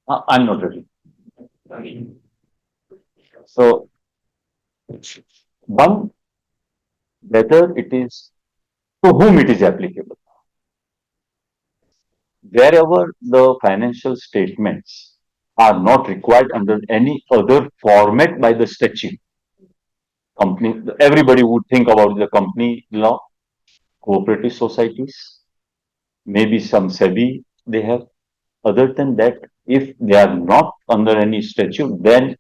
I'm not ready. So one, whether it is to whom it is applicable. Wherever the financial statements are not required under any other format by the statute, company, everybody would think about the company law, cooperative societies, maybe some SEBI they have. Other than that, if they are not under any statute, then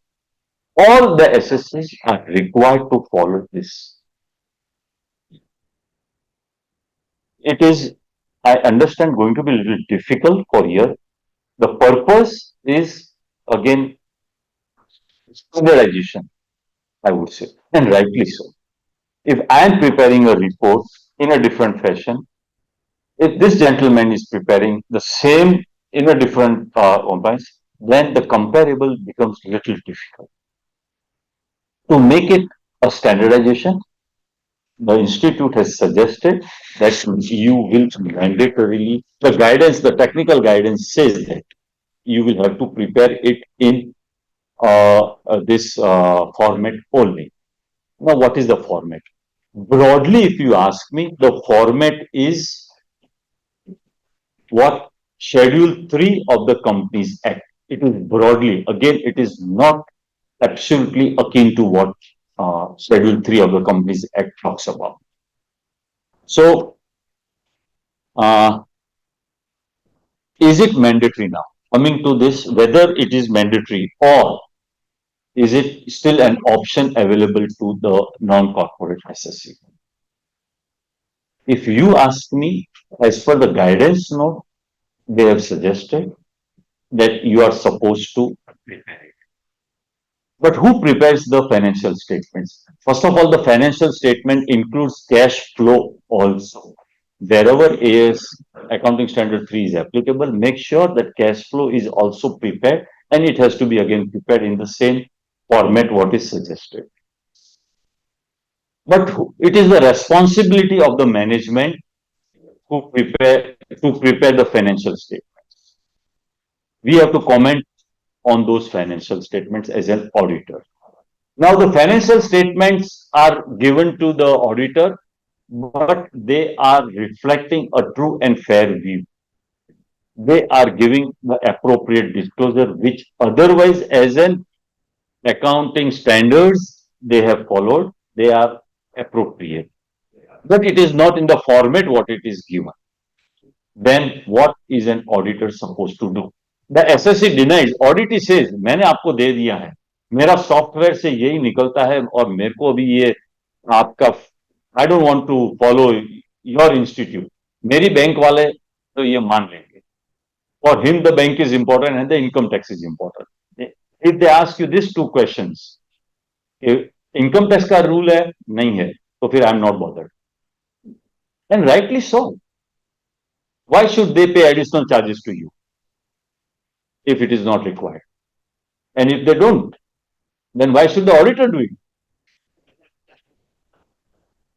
all the SSs are required to follow this. It is, I understand, going to be a little difficult for here. The purpose is again standardization, I would say, and rightly so. If I am preparing a report in a different fashion, if this gentleman is preparing the same in a different compliance, then the comparable becomes little difficult. To make it a standardization, the institute has suggested that you will mandatorily, the guidance, the technical guidance says that you will have to prepare it in this format only. Now, what is the format? Broadly, if you ask me, the format is what Schedule 3 of the Companies Act. It is broadly, again, it is not absolutely akin to what Schedule 3 of the Companies Act talks about. So, uh, is it mandatory now? Coming to this, whether it is mandatory or is it still an option available to the non-corporate SSC? If you ask me, as per the guidance note, they have suggested that you are supposed to prepare it. But who prepares the financial statements? First of all, the financial statement includes cash flow also. Wherever AS accounting standard 3 is applicable, make sure that cash flow is also prepared and it has to be again prepared in the same format what is suggested. But it is the responsibility of the management to prepare the financial statements. We have to comment on those financial statements as an auditor. Now, the financial statements are given to the auditor, but they are reflecting a true and fair view. They are giving the appropriate disclosure, which otherwise, as an accounting standards they have followed, they are appropriate. But it is not in the format what it is given. Then what is an auditor supposed to do? The SSC denies. Audit says, मैंने आपको दे दिया है, मेरा software से यही निकलता है और मेरे को अभी ये आपका I don't want to follow your institute, मेरी बैंक वाले तो ये मान लेंगे. For him, the bank is important and the income tax is important. If they ask you these two questions, if income tax का rule है नहीं है तो फिर I'm not bothered. And rightly so. Why should they pay additional charges to you if it is not required? And if they don't, then why should the auditor do it?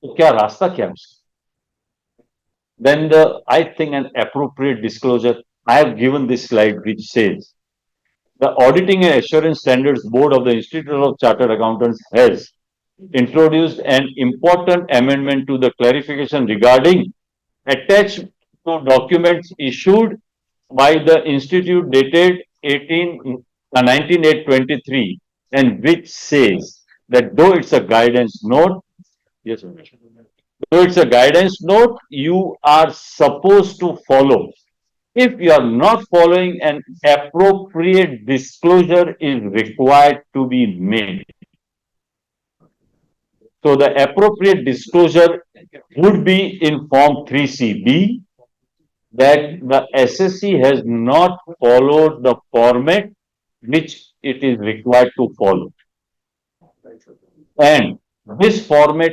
तो क्या रास्ता क्या है उसका? Then I think an appropriate disclosure. I have given this slide which says the Auditing and Assurance Standards Board of the Institute of Chartered Accountants has introduced an important amendment to the clarification regarding attached to documents issued by the institute dated 19/8/23 and which says that though it's a guidance note, yes, though it's a guidance note, you are supposed to follow. If you are not following, an appropriate disclosure is required to be made. So the appropriate disclosure would be in Form 3CB that the SSC has not followed the format which it is required to follow. And this format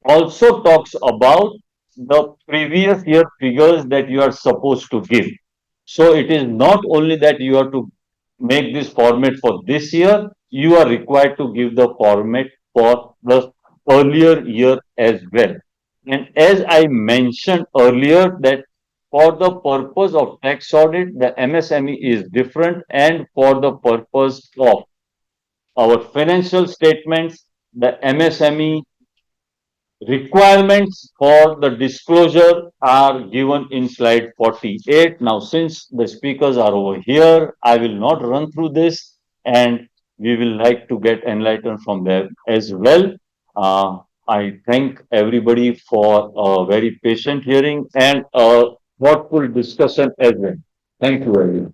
also talks about the previous year figures that you are supposed to give. So it is not only that you have to make this format for this year, you are required to give the format for the earlier year as well. And as I mentioned earlier, that for the purpose of tax audit, the MSME is different, and for the purpose of our financial statements, the MSME requirements for the disclosure are given in slide 48. Now, since the speakers are over here, I will not run through this, and we will like to get enlightened from them as well. I thank everybody for a very patient hearing and a thoughtful discussion as well. Thank you, everyone.